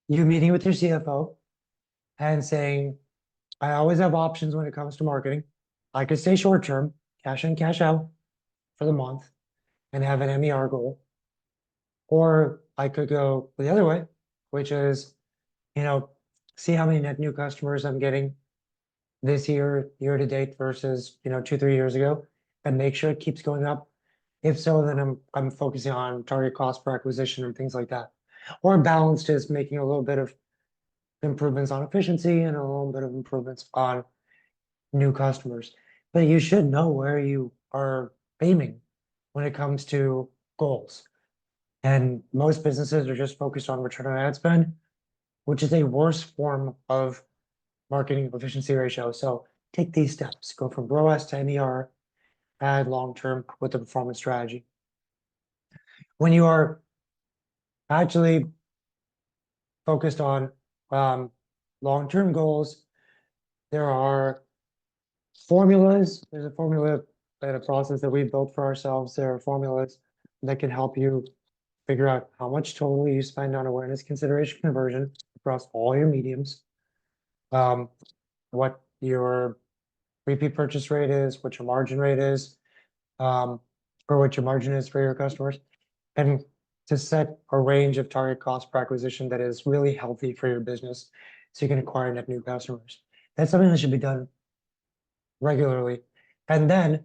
you meeting with your CFO and saying, I always have options when it comes to marketing. I could stay short term, cash in, cash out for the month and have an MER goal. Or I could go the other way, which is, see how many net new customers I'm getting this year to date versus, 2-3 years ago, and make sure it keeps going up. If so, then I'm focusing on target cost per acquisition and things like that. Or balanced is making a little bit of improvements on efficiency and a little bit of improvements on new customers. But you should know where you are aiming when it comes to goals. And most businesses are just focused on return on ad spend, which is a worse form of marketing efficiency ratio. So take these steps, go from ROAS to MER, add long-term with the performance strategy. When you are actually focused on long-term goals, there are formulas. There's a formula and a process that we've built for ourselves. There are formulas that can help you figure out how much total you spend on awareness, consideration, conversion across all your mediums, what your repeat purchase rate is, what your margin rate is, or what your margin is for your customers, and to set a range of target cost per acquisition that is really healthy for your business so you can acquire net new customers. That's something that should be done regularly. And then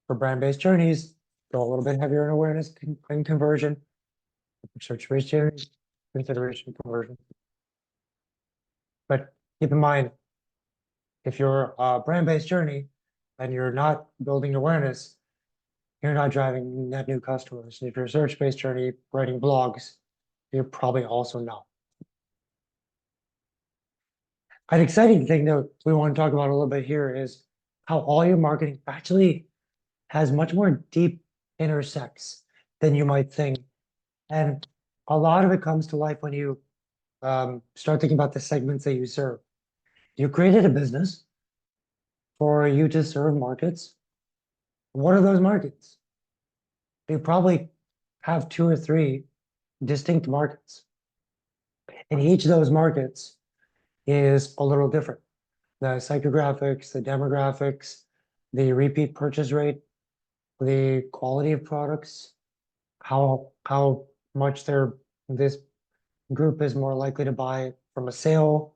for brand-based journeys, go a little bit heavier in awareness and conversion, search-based journeys, consideration, conversion. But keep in mind, if you're a brand-based journey and you're not building awareness, you're not driving net new customers. And if you're a search-based journey, writing blogs, you're probably also not. An exciting thing that we want to talk about a little bit here is how all your marketing actually has much more deep intersects than you might think. And a lot of it comes to life when you start thinking about the segments that you serve. You created a business for you to serve markets. What are those markets? You probably have 2 or 3 distinct markets. In each of those markets, is a little different. The psychographics, the demographics, the repeat purchase rate, the quality of products, how much this group is more likely to buy from a sale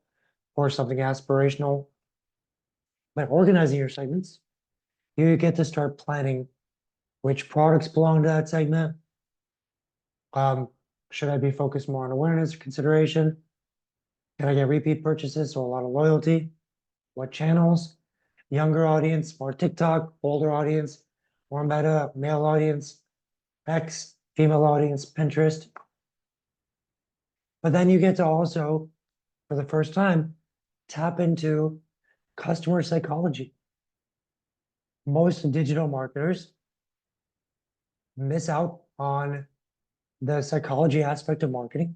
or something aspirational. By organizing your segments, you get to start planning which products belong to that segment. Should I be focused more on awareness or consideration? Can I get repeat purchases, so a lot of loyalty? What channels? Younger audience, more TikTok, older audience, more Meta, male audience, X, female audience, Pinterest. But then you get to also, for the first time, tap into customer psychology. Most digital marketers miss out on the psychology aspect of marketing,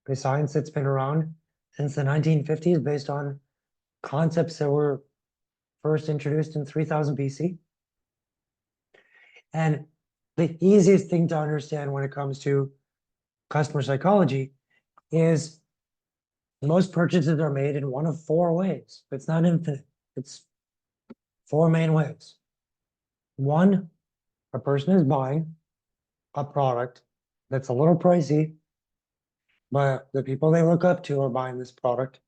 the science that's been around since the 1950s based on concepts that were first introduced in 3000 BC. And the easiest thing to understand when it comes to customer psychology is most purchases are made in one of four ways. It's not infinite. It's four main ways. One, a person is buying a product that's a little pricey, but the people they look up to are buying this product.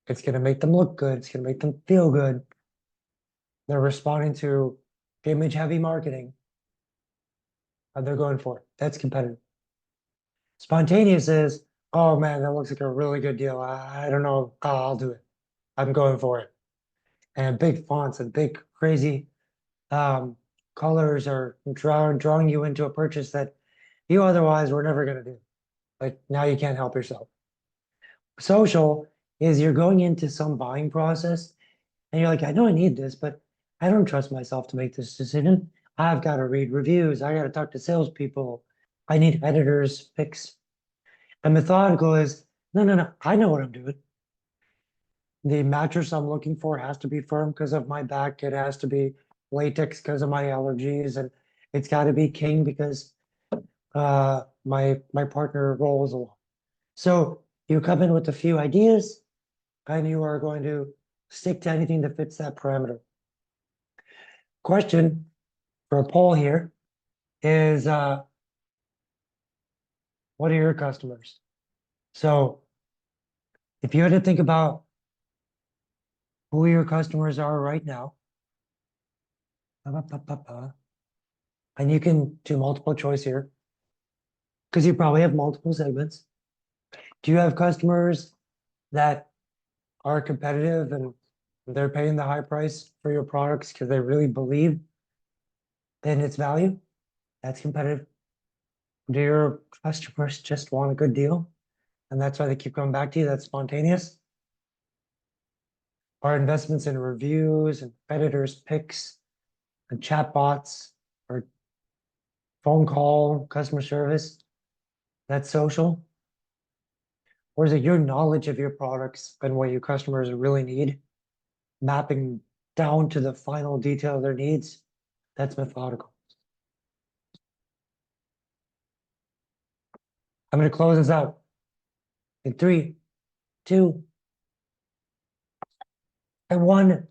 It's going to make them look good. It's going to make them feel good. They're responding to image heavy marketing. And they're going for it. That's competitive. Spontaneous is, oh man, that looks like a really good deal. I don't know. I'll do it. I'm going for it. And big fonts and big crazy colors are drawing you into a purchase that you otherwise were never going to do. Like now you can't help yourself. Social is you're going into some buying process and you're like, I know I need this, but I don't trust myself to make this decision. I've got to read reviews. I got to talk to salespeople. I need editors, picks. And methodical is, no, I know what I'm doing. The mattress I'm looking for has to be firm because of my back. It has to be latex because of my allergies. And it's got to be king because my partner rolls along. So you come in with a few ideas and you are going to stick to anything that fits that parameter. Question for a poll here is what are your customers? So if you had to think about who your customers are right now, and you can do multiple choice here because you probably have multiple segments. Do you have customers that are competitive and they're paying the high price for your products because they really believe in its value? That's competitive. Do your customers just want a good deal? And that's why they keep coming back to you? That's spontaneous. Our investments in reviews and editors, picks, and chatbots, or phone call, customer service, that's social. Or is it your knowledge of your products and what your customers really need, mapping down to the final detail of their needs? That's methodical. I'm going to close this out in 3, 2, and 1.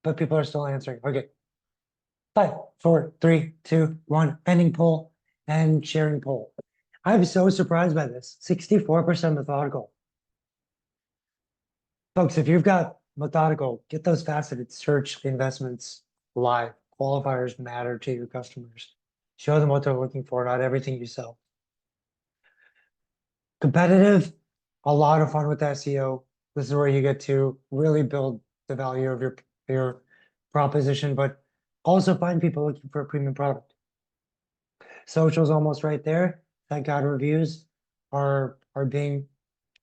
But people are still answering. Okay. 5, 4, 3, 2, 1. Ending poll and sharing poll. I'm so surprised by this. 64% methodical. Folks, if you've got methodical, get those faceted search investments live. Qualifiers matter to your customers. Show them what they're looking for, not everything you sell. Competitive, a lot of fun with SEO. This is where you get to really build the value of your proposition, but also find people looking for a premium product. Social's almost right there. Thank God reviews are being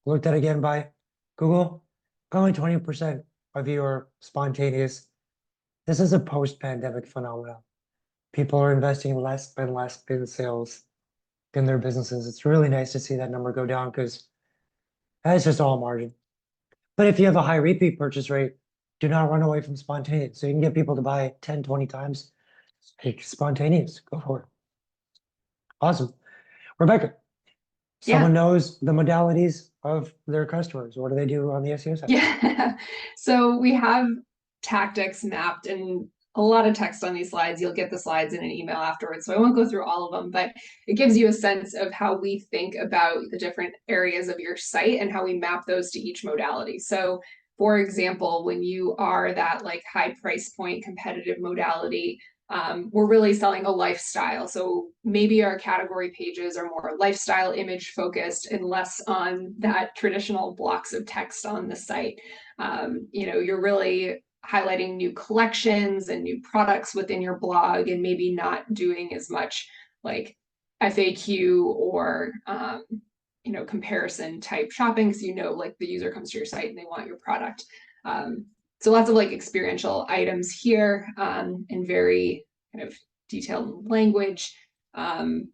looked at again by Google. Only 20% of you are spontaneous. This is a post-pandemic phenomenon. People are investing less and less in sales in their businesses. It's really nice to see that number go down because that's just all margin. But if you have a high repeat purchase rate, do not run away from spontaneous. So you can get people to buy 10, 20 times. Take spontaneous. Go for it. Awesome. Rebecca, Someone Yeah. knows the modalities of their customers. What do they do on the SEO side? Yeah. So we have tactics mapped and a lot of text on these slides. You'll get the slides in an email afterwards. So I won't go through all of them, but it gives you a sense of how we think about the different areas of your site and how we map those to each modality. So for example, when you are that like high price point competitive modality, we're really selling a lifestyle. So maybe our category pages are more lifestyle image focused and less on that traditional blocks of text on the site. You're really highlighting new collections and new products within your blog and maybe not doing as much like FAQ or comparison type shopping because like the user comes to your site and they want your product. So lots of like experiential items here and very kind of detailed language. I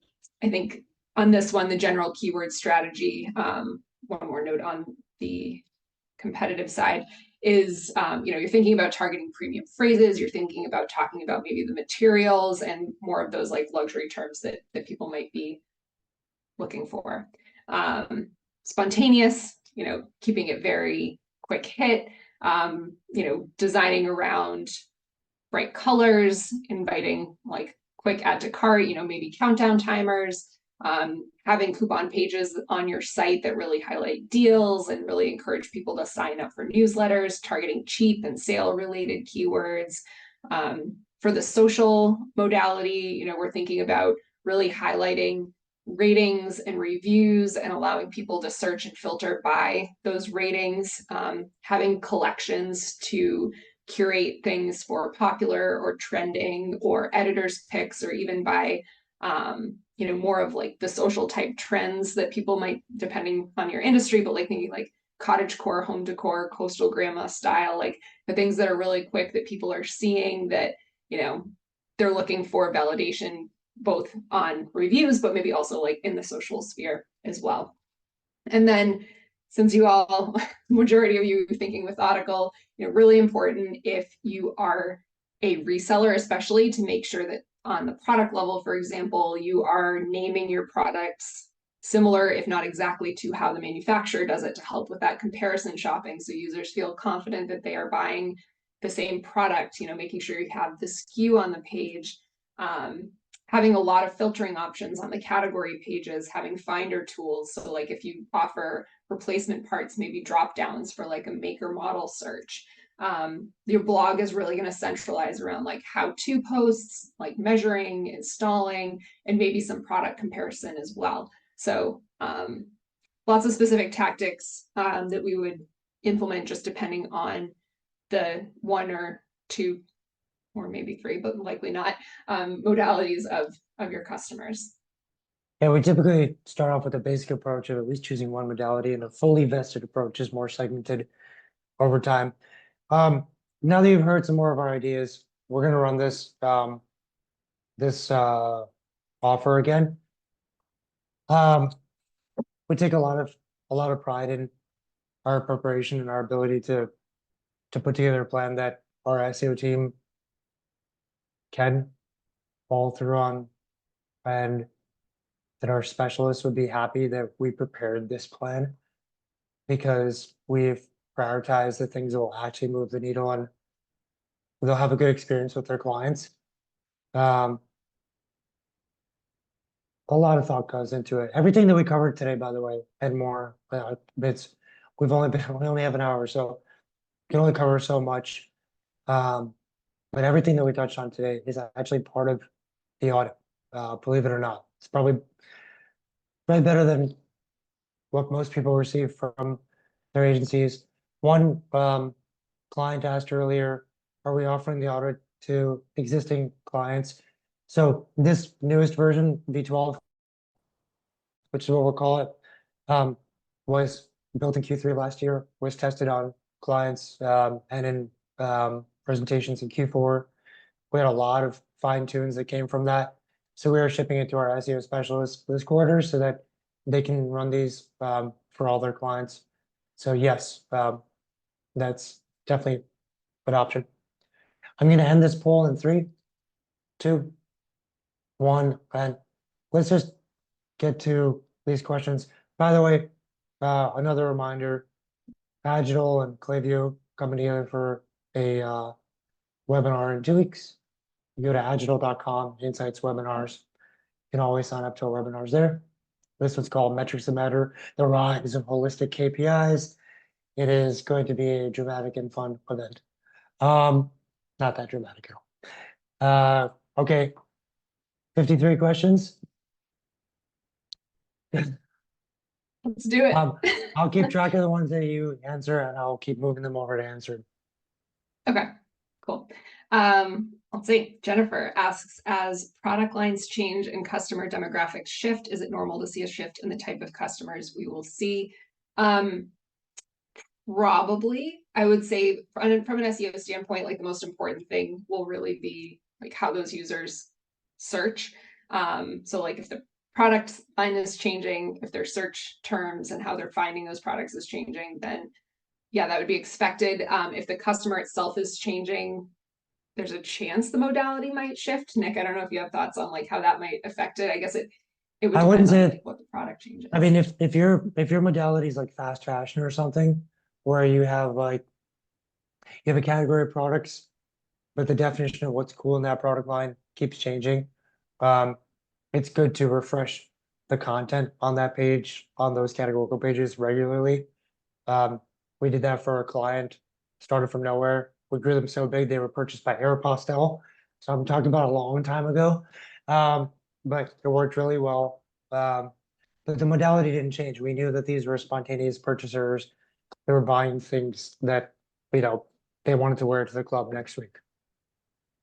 think on this one, the general keyword strategy, one more note on the competitive side is, you're thinking about targeting premium phrases, you're thinking about talking about maybe the materials and more of those like luxury terms that people might be looking for. Spontaneous, keeping it very quick hit, designing around bright colors, inviting like quick add to cart, maybe countdown timers, having coupon pages on your site that really highlight deals and really encourage people to sign up for newsletters, targeting cheap and sale related keywords. For the social modality, we're thinking about really highlighting ratings and reviews and allowing people to search and filter by those ratings, having collections to curate things for popular or trending or editors picks or even by more of like the social type trends that people might, depending on your industry, but like thinking like cottage core, home decor, coastal grandma style, like the things that are really quick that people are seeing that they're looking for validation both on reviews but maybe also like in the social sphere as well. And then since you all, majority of you thinking methodical, really important if you are a reseller, especially to make sure that on the product level, for example, you are naming your products similar, if not exactly, to how the manufacturer does it to help with that comparison shopping. So users feel confident that they are buying the same product, making sure you have the SKU on the page, having a lot of filtering options on the category pages, having finder tools. So like if you offer replacement parts, maybe drop downs for like a maker model search. Your blog is really going to centralize around like how-to posts, like measuring, installing, and maybe some product comparison as well. So lots of specific tactics that we would implement just depending on the one or two or maybe three, but likely not, modalities of your customers. Yeah, we typically start off with a basic approach of at least choosing one modality, and a fully vested approach is more segmented over time. Now that you've heard some more of our ideas, we're going to run this offer again. We take a lot of pride in our preparation and our ability to put together a plan that our SEO team can follow through on, and that our specialists would be happy that we prepared this plan because we've prioritized the things that will actually move the needle and they'll have a good experience with their clients. A lot of thought goes into it. Everything that we covered today, by the way, and more, we only have an hour, so we can only cover so much. But everything that we touched on today is actually part of the audit, believe it or not. It's probably better than what most people receive from their agencies. One client asked earlier, are we offering the audit to existing clients? So this newest version, V12, which is what we'll call it, was built in Q3 last year, was tested on clients and in presentations in Q4. We had a lot of fine tunes that came from that. So we are shipping it to our SEO specialists this quarter so that they can run these for all their clients. So yes, that's definitely an option. I'm going to end this poll in 3, 2, 1, and let's just get to these questions. By the way, another reminder, Agital and Klaviyo coming together for a webinar in 2 weeks. You go to agital.com, Insights Webinars. You can always sign up to our webinars there. This one's called Metrics That Matter, the Rise of Holistic KPIs. It is going to be a dramatic and fun event. Not that dramatic at all. Okay, 53 questions. Let's do it. I'll keep track of the ones that you answer, and I'll keep moving them over to answer. Okay, cool. Let's see. Jennifer asks, as product lines change and customer demographics shift, is it normal to see a shift in the type of customers we will see? Probably. I would say from an SEO standpoint, like the most important thing will really be like how those users search. So like if the product line is changing, if their search terms and how they're finding those products is changing, then yeah, that would be expected. If the customer itself is changing, there's a chance the modality might shift. Nick, I don't know if you have thoughts on like how that might affect it. I guess it would I wouldn't depend on say like, what the product changes. I mean, if your modality is like fast fashion or something, where you have a category of products, but the definition of what's cool in that product line keeps changing. It's good to refresh the content on that page, on those categorical pages regularly. We did that for a client, started from nowhere. We grew them so big they were purchased by Aeropostale. So I'm talking about a long time ago. But it worked really well. But the modality didn't change. We knew that these were spontaneous purchasers. They were buying things that, they wanted to wear to the club next week.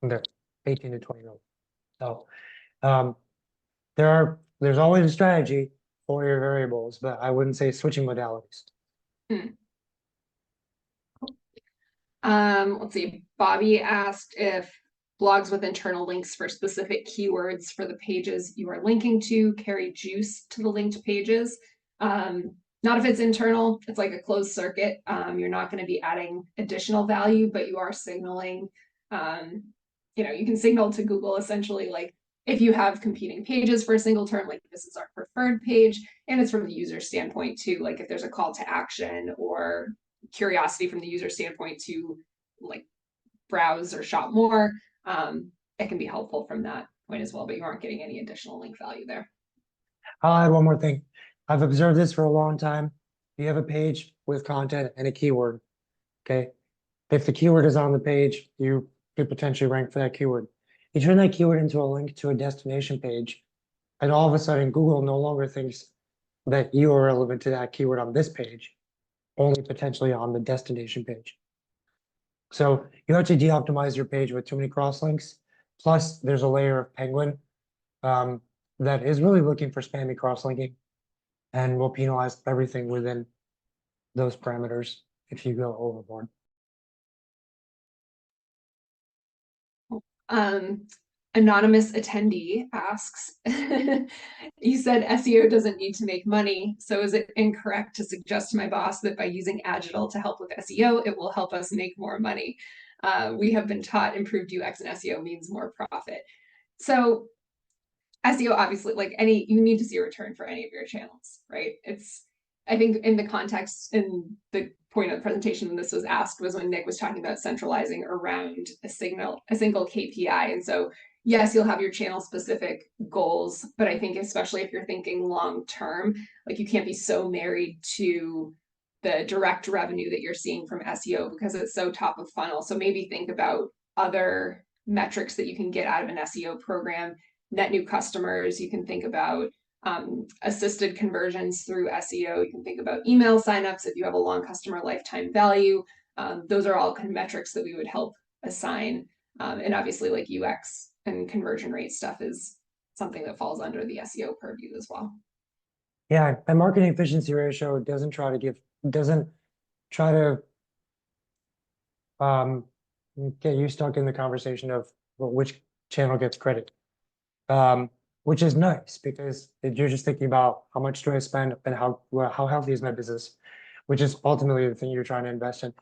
And they're 18 to 20-year-old. So there's always a strategy for your variables, but I wouldn't say switching modalities. Let's see. Bobby asked if blogs with internal links for specific keywords for the pages you are linking to carry juice to the linked pages. Not if it's internal, it's like a closed circuit. You're not going to be adding additional value, but you are signaling, you can signal to Google essentially like if you have competing pages for a single term, like this is our preferred page, and it's from the user standpoint too, like if there's a call to action or curiosity from the user standpoint to like browse or shop more, it can be helpful from that point as well, but you aren't getting any additional link value there. I'll add one more thing. I've observed this for a long time. You have a page with content and a keyword, okay? If the keyword is on the page, you could potentially rank for that keyword. You turn that keyword into a link to a destination page, and all of a sudden Google no longer thinks that you are relevant to that keyword on this page, only potentially on the destination page. So you have to de-optimize your page with too many crosslinks. Plus, there's a layer of Penguin that is really looking for spammy cross-linking and will penalize everything within those parameters if you go overboard. Anonymous attendee asks, you said SEO doesn't need to make money, so is it incorrect to suggest to my boss that by using Agital to help with SEO, it will help us make more money? We have been taught improved UX and SEO means more profit. So SEO, obviously, like you need to see a return for any of your channels, right? I think in the context, in the point of the presentation this was asked was when Nick was talking about centralizing around a single KPI. And so, yes, you'll have your channel specific goals, but I think especially if you're thinking long term, like you can't be so married to the direct revenue that you're seeing from SEO because it's so top of funnel. So maybe think about other metrics that you can get out of an SEO program, net new customers. You can think about assisted conversions through SEO. You can think about email signups if you have a long customer lifetime value. Those are all kind of metrics that we would help assign. And obviously like UX and conversion rate stuff is something that falls under the SEO purview as well. Yeah, and marketing efficiency ratio doesn't try to get you stuck in the conversation of which channel gets credit. Which is nice because you're just thinking about how much do I spend and how healthy is my business, which is ultimately the thing you're trying to invest in.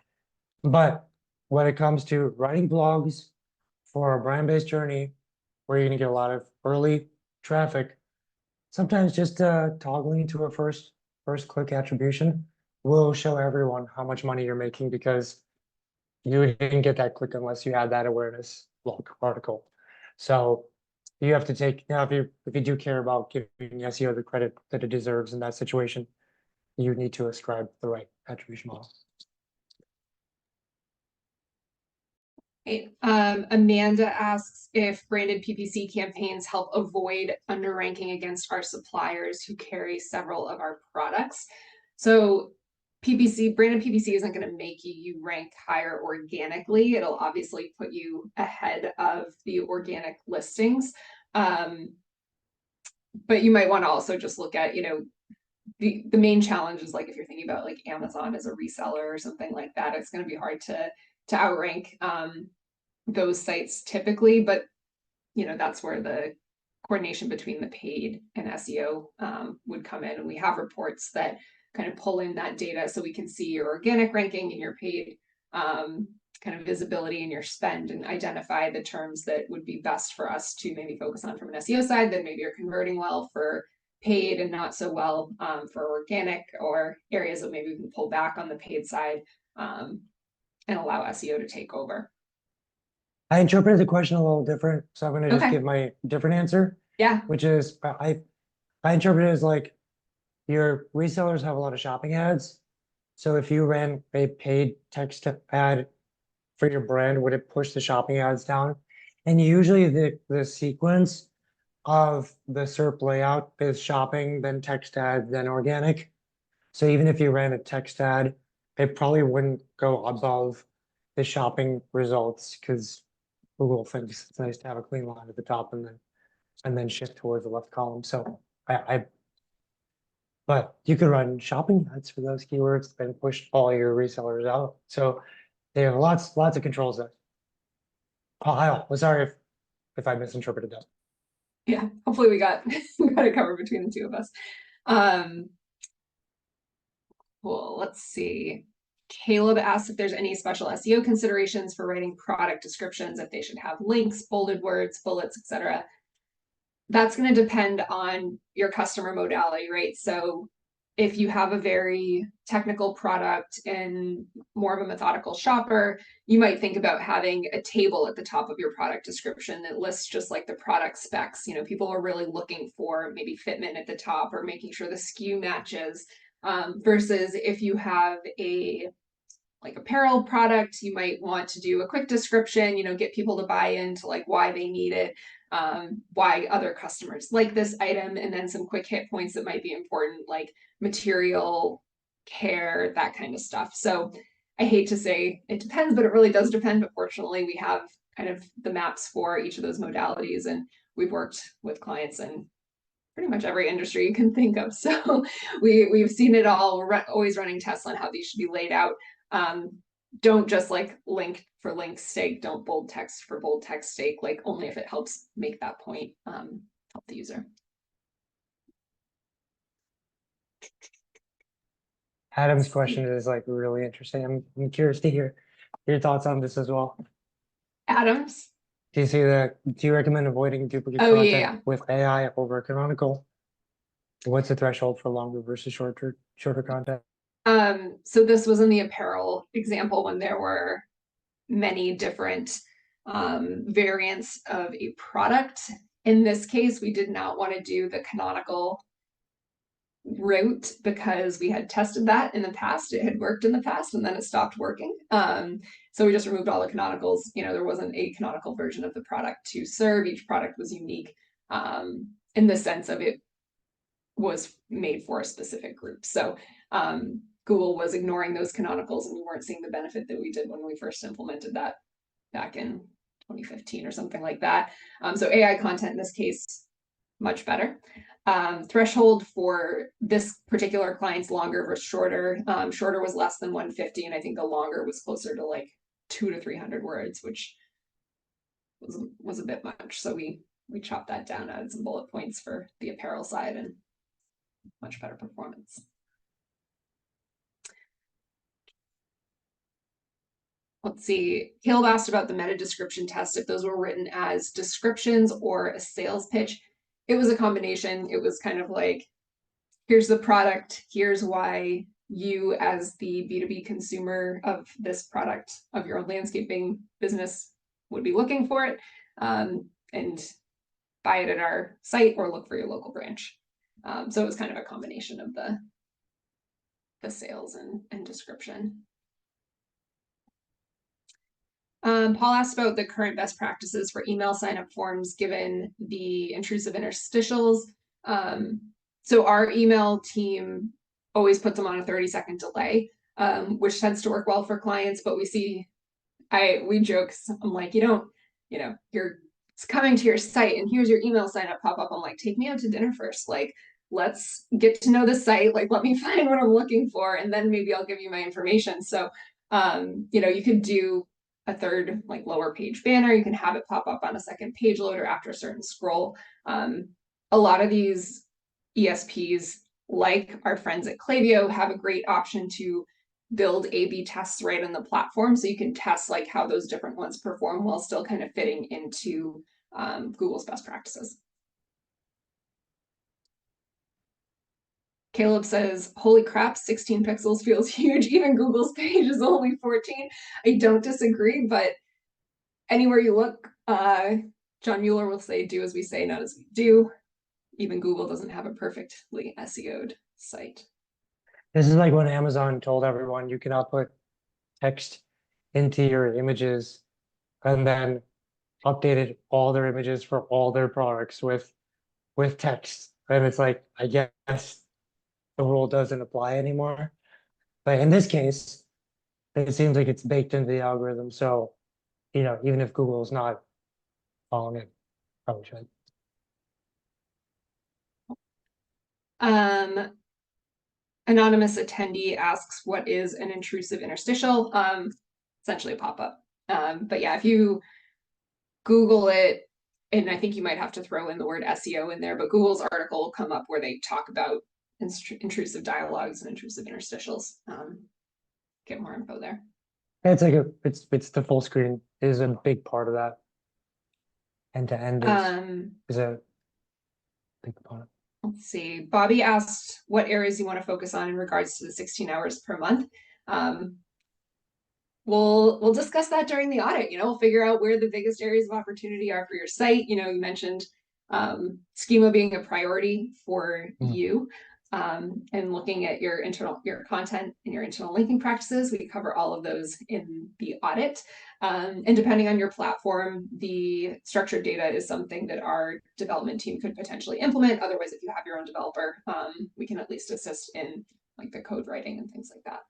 But when it comes to writing blogs for a brand-based journey, where you're going to get a lot of early traffic, Sometimes just toggling to a first click attribution will show everyone how much money you're making because you didn't get that click unless you had that awareness log article. So you have to take now if you do care about giving SEO the credit that it deserves in that situation, you need to ascribe the right attribution model. Right. Amanda asks if branded PPC campaigns help avoid underranking against our suppliers who carry several of our products. So branded PPC isn't going to make you rank higher organically. It'll obviously put you ahead of the organic listings. But you might want to also just look at, the main challenge is like if you're thinking about like Amazon as a reseller or something like that, it's going to be hard to outrank those sites typically, but that's where the coordination between the paid and SEO would come in. And we have reports that kind of pull in that data so we can see your organic ranking and your paid kind of visibility and your spend and identify the terms that would be best for us to maybe focus on from an SEO side that maybe are converting well for paid and not so well for organic, or areas that maybe we can pull back on the paid side and allow SEO to take over. I interpreted the question a little different, so I'm going to just Okay. give my different answer. Yeah. Which is I interpret it as like your resellers have a lot of shopping ads. So if you ran a paid text ad for your brand, would it push the shopping ads down? And usually the sequence of the SERP layout is shopping, then text ad, then organic. So even if you ran a text ad, it probably wouldn't go above the shopping results because Google thinks it's nice to have a clean line at the top and then shift towards the left column. So but you could run shopping ads for those keywords and push all your resellers out. So they have lots of controls there. Oh, sorry if I misinterpreted that. Yeah, hopefully we got it covered between the two of us. Cool, let's see. Caleb asked if there's any special SEO considerations for writing product descriptions, if they should have links, bolded words, bullets, etc. That's going to depend on your customer modality, right? So if you have a very technical product and more of a methodical shopper, you might think about having a table at the top of your product description that lists just like the product specs. People are really looking for maybe fitment at the top or making sure the SKU matches. Versus if you have a like apparel product, you might want to do a quick description, get people to buy into like why they need it, why other customers like this item, and then some quick hit points that might be important, like material, care, that kind of stuff. So I hate to say it depends, but it really does depend. But fortunately, we have kind of the maps for each of those modalities, and we've worked with clients in pretty much every industry you can think of. So we've seen it all. We're always running tests on how these should be laid out. Don't just like link for link's sake. Don't bold text for bold text sake. Like only if it helps make that point help the user. Adam's question is like really interesting. I'm curious to hear your thoughts on this as well. Adams. Do you recommend avoiding duplicate Oh, content yeah. with AI over canonical? What's the threshold for longer versus shorter content? So this was in the apparel example when there were many different variants of a product. In this case, we did not want to do the canonical route because we had tested that in the past. It had worked in the past and then it stopped working. So we just removed all the canonicals. There wasn't a canonical version of the product to serve. Each product was unique in the sense of it was made for a specific group. So Google was ignoring those canonicals and we weren't seeing the benefit that we did when we first implemented that back in 2015 or something like that. So AI content in this case, much better. Threshold for this particular client's longer versus shorter. Shorter was less than 150, and I think the longer was closer to like 200 to 300 words, which was a bit much. So we chopped that down, added some bullet points for the apparel side, and much better performance. Let's see, Caleb asked about the meta description test, if those were written as descriptions or a sales pitch. it was a combination. It was kind of like, here's the product, here's why you as the B2B consumer of this product of your own landscaping business would be looking for it, and buy it at our site or look for your local branch. So it was kind of a combination of the sales and description. Paul asked about the current best practices for email sign-up forms given the intrusive interstitials. So our email team always puts them on a 30-second delay, which tends to work well for clients, but we joke, I'm like, you're coming to your site and here's your email sign up pop up. I'm like, take me out to dinner first. Like, let's get to know the site. Like, let me find what I'm looking for, and then maybe I'll give you my information. So, you could do a third, like, lower page banner. You can have it pop up on a second page loader after a certain scroll. A lot of these ESPs, like our friends at Klaviyo, have a great option to build A/B tests right on the platform, so you can test like how those different ones perform while still kind of fitting into Google's best practices. Caleb says, holy crap, 16 pixels feels huge. Even Google's page is only 14. I don't disagree, but anywhere you look, John Mueller will say, do as we say, not as we do. Even Google doesn't have a perfectly SEO'd site. This is like when Amazon told everyone you cannot put text into your images, and then updated all their images for all their products with text. And it's like, I guess the rule doesn't apply anymore. But in this case, it seems like it's baked into the algorithm. So, even if Google is not following it, probably should. Anonymous attendee asks, what is an intrusive interstitial? Essentially a pop-up. But yeah, if you Google it, and I think you might have to throw in the word SEO in there, but Google's article will come up where they talk about intrusive dialogues and intrusive interstitials. Get more info there. It's like it's the full screen is a big part of that. End to end is a big component. Let's see. Bobby asked what areas you want to focus on in regards to the 16 hours per month. We'll discuss that during the audit. We'll figure out where the biggest areas of opportunity are for your site. You mentioned schema being a priority for you, and looking at your content and your internal linking practices. We cover all of those in the audit. And depending on your platform, the structured data is something that our development team could potentially implement. Otherwise, if you have your own developer, we can at least assist in like the code writing and things like that.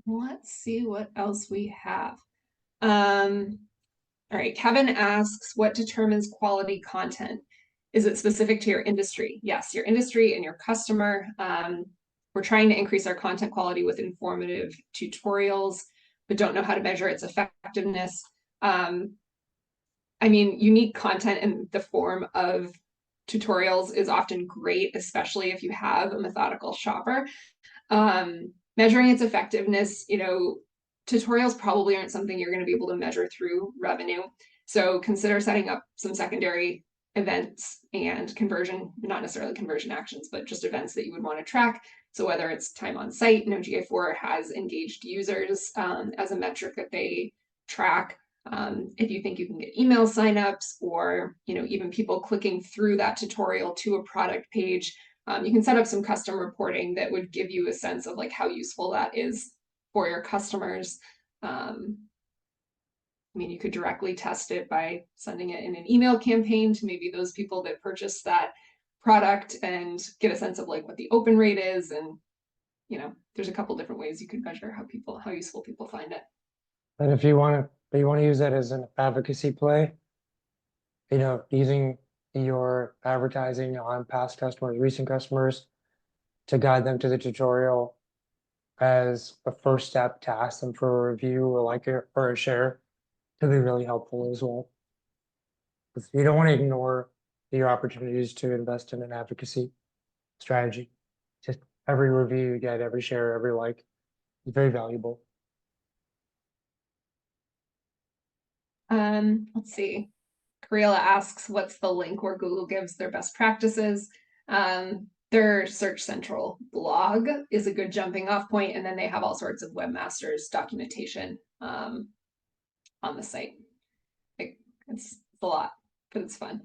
Let's see what else we have. All right, Kevin asks, what determines quality content? Is it specific to your industry? Yes, your industry and your customer. We're trying to increase our content quality with informative tutorials, but don't know how to measure its effectiveness. Unique content in the form of tutorials is often great, especially if you have a methodical shopper. Measuring its effectiveness, tutorials probably aren't something you're going to be able to measure through revenue. So consider setting up some secondary events and conversion, not necessarily conversion actions, but just events that you would want to track. So whether it's time on site, GA4 has engaged users as a metric that they track. If you think you can get email signups or, even people clicking through that tutorial to a product page, you can set up some custom reporting that would give you a sense of like how useful that is for your customers. You could directly test it by sending it in an email campaign to maybe those people that purchase that product and get a sense of like what the open rate is. And, there's a couple different ways you could measure how useful people find it. And if you want to use that as an advocacy play, using your advertising on past customers, recent customers, to guide them to the tutorial as a first step to ask them for a review or a share could be really helpful as well. You don't want to ignore your opportunities to invest in an advocacy strategy. Just every review you get, every share, every like It's very valuable. Let's see. Karela asks, what's the link where Google gives their best practices? Their Search Central blog is a good jumping off point, and then they have all sorts of webmasters documentation on the site. It's a lot, but it's fun.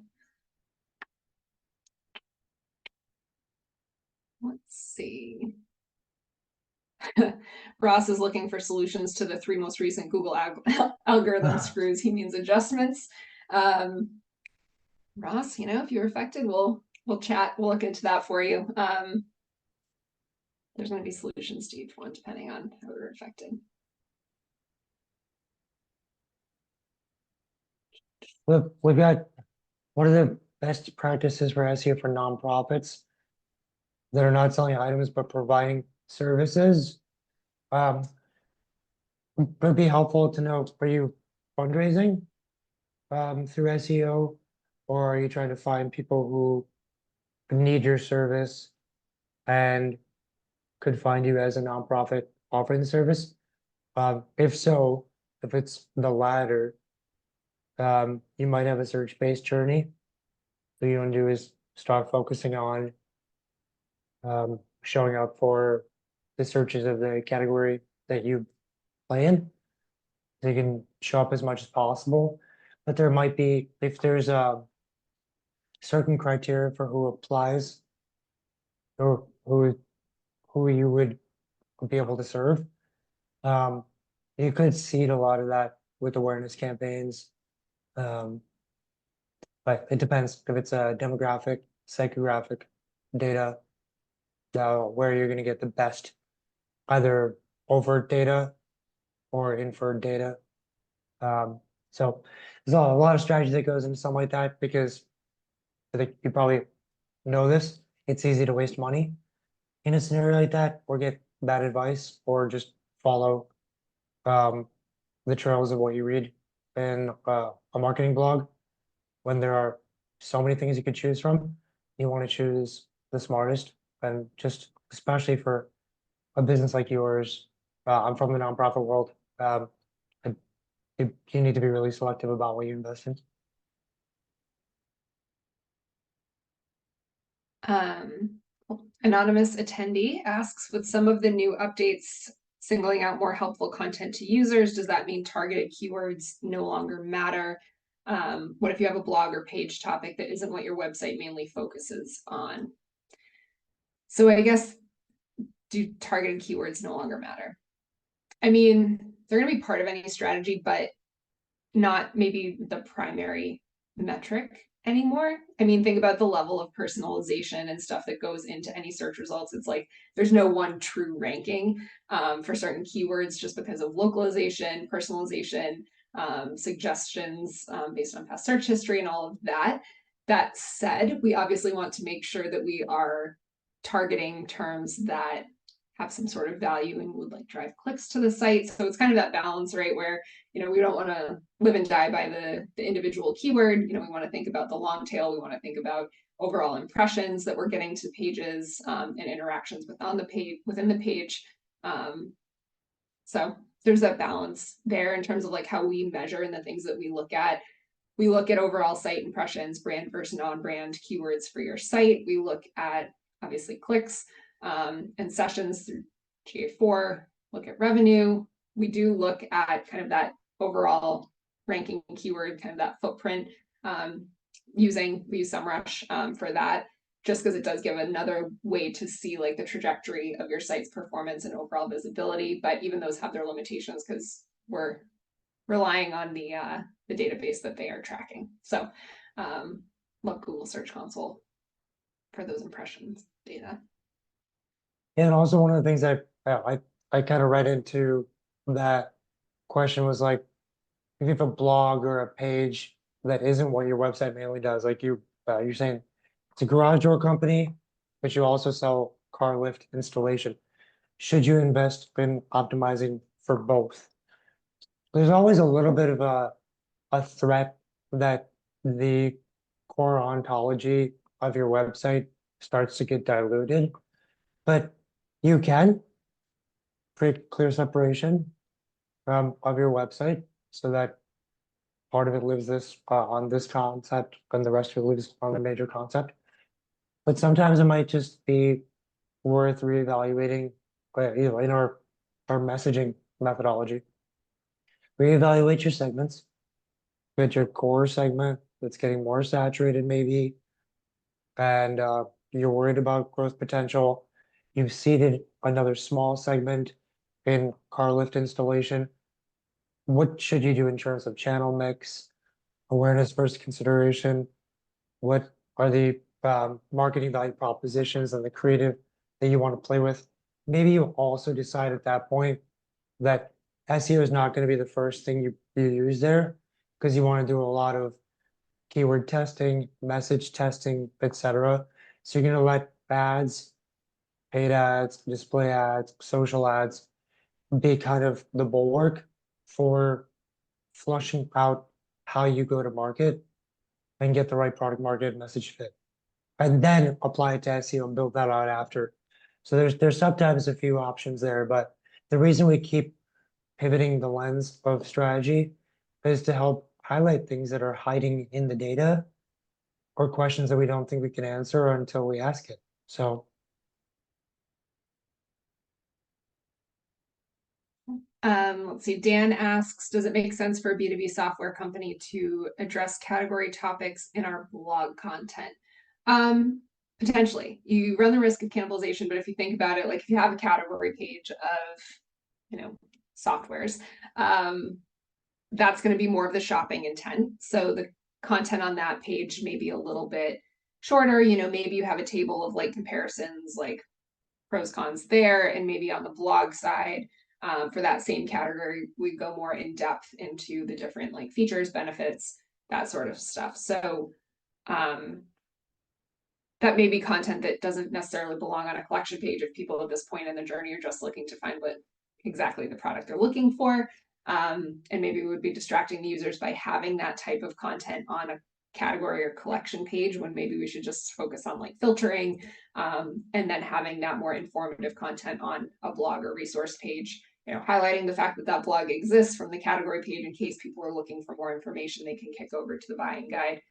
Let's see. Ross is looking for solutions to the 3 most recent Google algorithm screws. He means adjustments. Ross, if you're affected, we'll chat. We'll look into that for you. There's going to be solutions to each one depending on how they're affected. We've got one of the best practices for SEO for nonprofits that are not selling items but providing services. Would be helpful to know, are you fundraising through SEO, or are you trying to find people who need your service and could find you as a nonprofit offering the service? If so, if it's the latter, you might have a search-based journey. What you want to do is start focusing on showing up for the searches of the category that you play in. So you can show up as much as possible. But there might be, if there's a certain criteria for who applies or who you would be able to serve, you could seed a lot of that with awareness campaigns. But it depends if it's a demographic, psychographic data, where you're going to get the best either overt data or inferred data. So there's a lot of strategy that goes into something like that, because I think you probably know this. It's easy to waste money in a scenario like that, or get bad advice, or just follow the trails of what you read in a marketing blog. When there are so many things you could choose from, you want to choose the smartest. And just especially for a business like yours, I'm from the nonprofit world. You need to be really selective about what you invest in. Anonymous attendee asks, with some of the new updates singling out more helpful content to users, does that mean targeted keywords no longer matter? What if you have a blog or page topic that isn't what your website mainly focuses on? So I guess, do targeted keywords no longer matter? I mean, they're going to be part of any strategy, but not maybe the primary metric anymore. I mean, think about the level of personalization and stuff that goes into any search results. It's like there's no one true ranking for certain keywords just because of localization, personalization, suggestions based on past search history and all of that. That said, we obviously want to make sure that we are targeting terms that have some sort of value and would like drive clicks to the site. So it's kind of that balance, right? Where, we don't want to live and die by the individual keyword. We want to think about the long tail. We want to think about overall impressions that we're getting to pages and interactions within the page. So there's that balance there in terms of like how we measure and the things that we look at. We look at overall site impressions, brand versus non-brand keywords for your site. We look at obviously clicks and sessions through GA4, look at revenue. We do look at kind of that overall ranking keyword, kind of that footprint. We use SEMrush for that, just because it does give another way to see like the trajectory of your site's performance and overall visibility. But even those have their limitations because we're relying on the database that they are tracking. So look Google Search Console for those impressions data. And also one of the things I kind of read into that question was like, if you have a blog or a page that isn't what your website mainly does, like you're saying it's a garage door company, but you also sell car lift installation. Should you invest in optimizing for both? There's always a little bit of a threat that the core ontology of your website starts to get diluted, but you can pretty clear separation of your website so that part of it lives this on this concept and the rest of it lives on the major concept. But sometimes it might just be worth reevaluating, in our messaging methodology. Reevaluate your segments. Get your core segment that's getting more saturated maybe, and you're worried about growth potential. You've seeded another small segment in car lift installation. What should you do in terms of channel mix, awareness versus consideration? What are the marketing value propositions and the creative that you want to play with? Maybe you also decide at that point that SEO is not going to be the first thing you use there, because you want to do a lot of keyword testing, message testing, etc. So you're going to let ads, paid ads, display ads, social ads be kind of the bulwark for flushing out how you go to market and get the right product market message fit. And then apply it to SEO and build that out after. So there's sometimes a few options there, but the reason we keep pivoting the lens of strategy is to help highlight things that are hiding in the data or questions that we don't think we can answer until we ask it. So let's see, Dan asks, does it make sense for a B2B software company to address category topics in our blog content? Potentially. You run the risk of cannibalization, but if you think about it, like if you have a category page of, softwares, that's going to be more of the shopping intent. So the content on that page may be a little bit shorter. Maybe you have a table of like comparisons, like pros, cons there, and maybe on the blog side, for that same category, we go more in depth into the different like features, benefits, that sort of stuff. So that may be content that doesn't necessarily belong on a collection page if people at this point in the journey are just looking to find what exactly the product they're looking for. And maybe we would be distracting the users by having that type of content on a category or collection page, when maybe we should just focus on like filtering, and then having that more informative content on a blog or resource page, highlighting the fact that that blog exists from the category page in case people are looking for more information, they can kick over to the buying guide.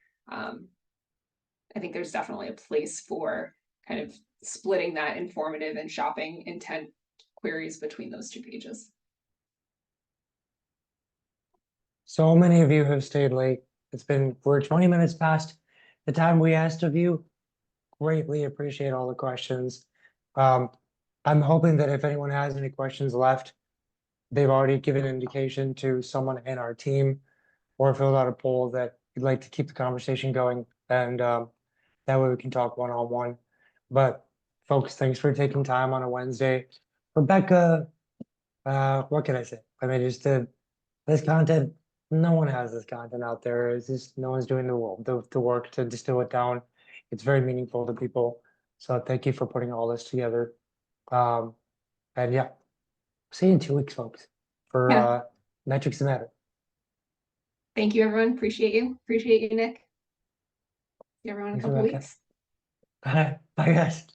I think there's definitely a place for kind of splitting that informative and shopping intent queries between those two pages. So many of you have stayed late. We're 20 minutes past the time we asked of you. Greatly appreciate all the questions. I'm hoping that if anyone has any questions left, they've already given an indication to someone in our team or filled out a poll that you'd like to keep the conversation going. And that way we can talk one-on-one. But folks, thanks for taking time on a Wednesday. Rebecca, what can I say? I mean, this content, no one has this content out there. It's just no one's doing the work to distill it down. It's very meaningful to people. So thank you for putting all this together. And yeah, see you in 2 weeks, folks, for Metrics That Matter. Thank you, everyone. Appreciate you. Appreciate you, Nick. See everyone in a couple weeks. Bye, guys.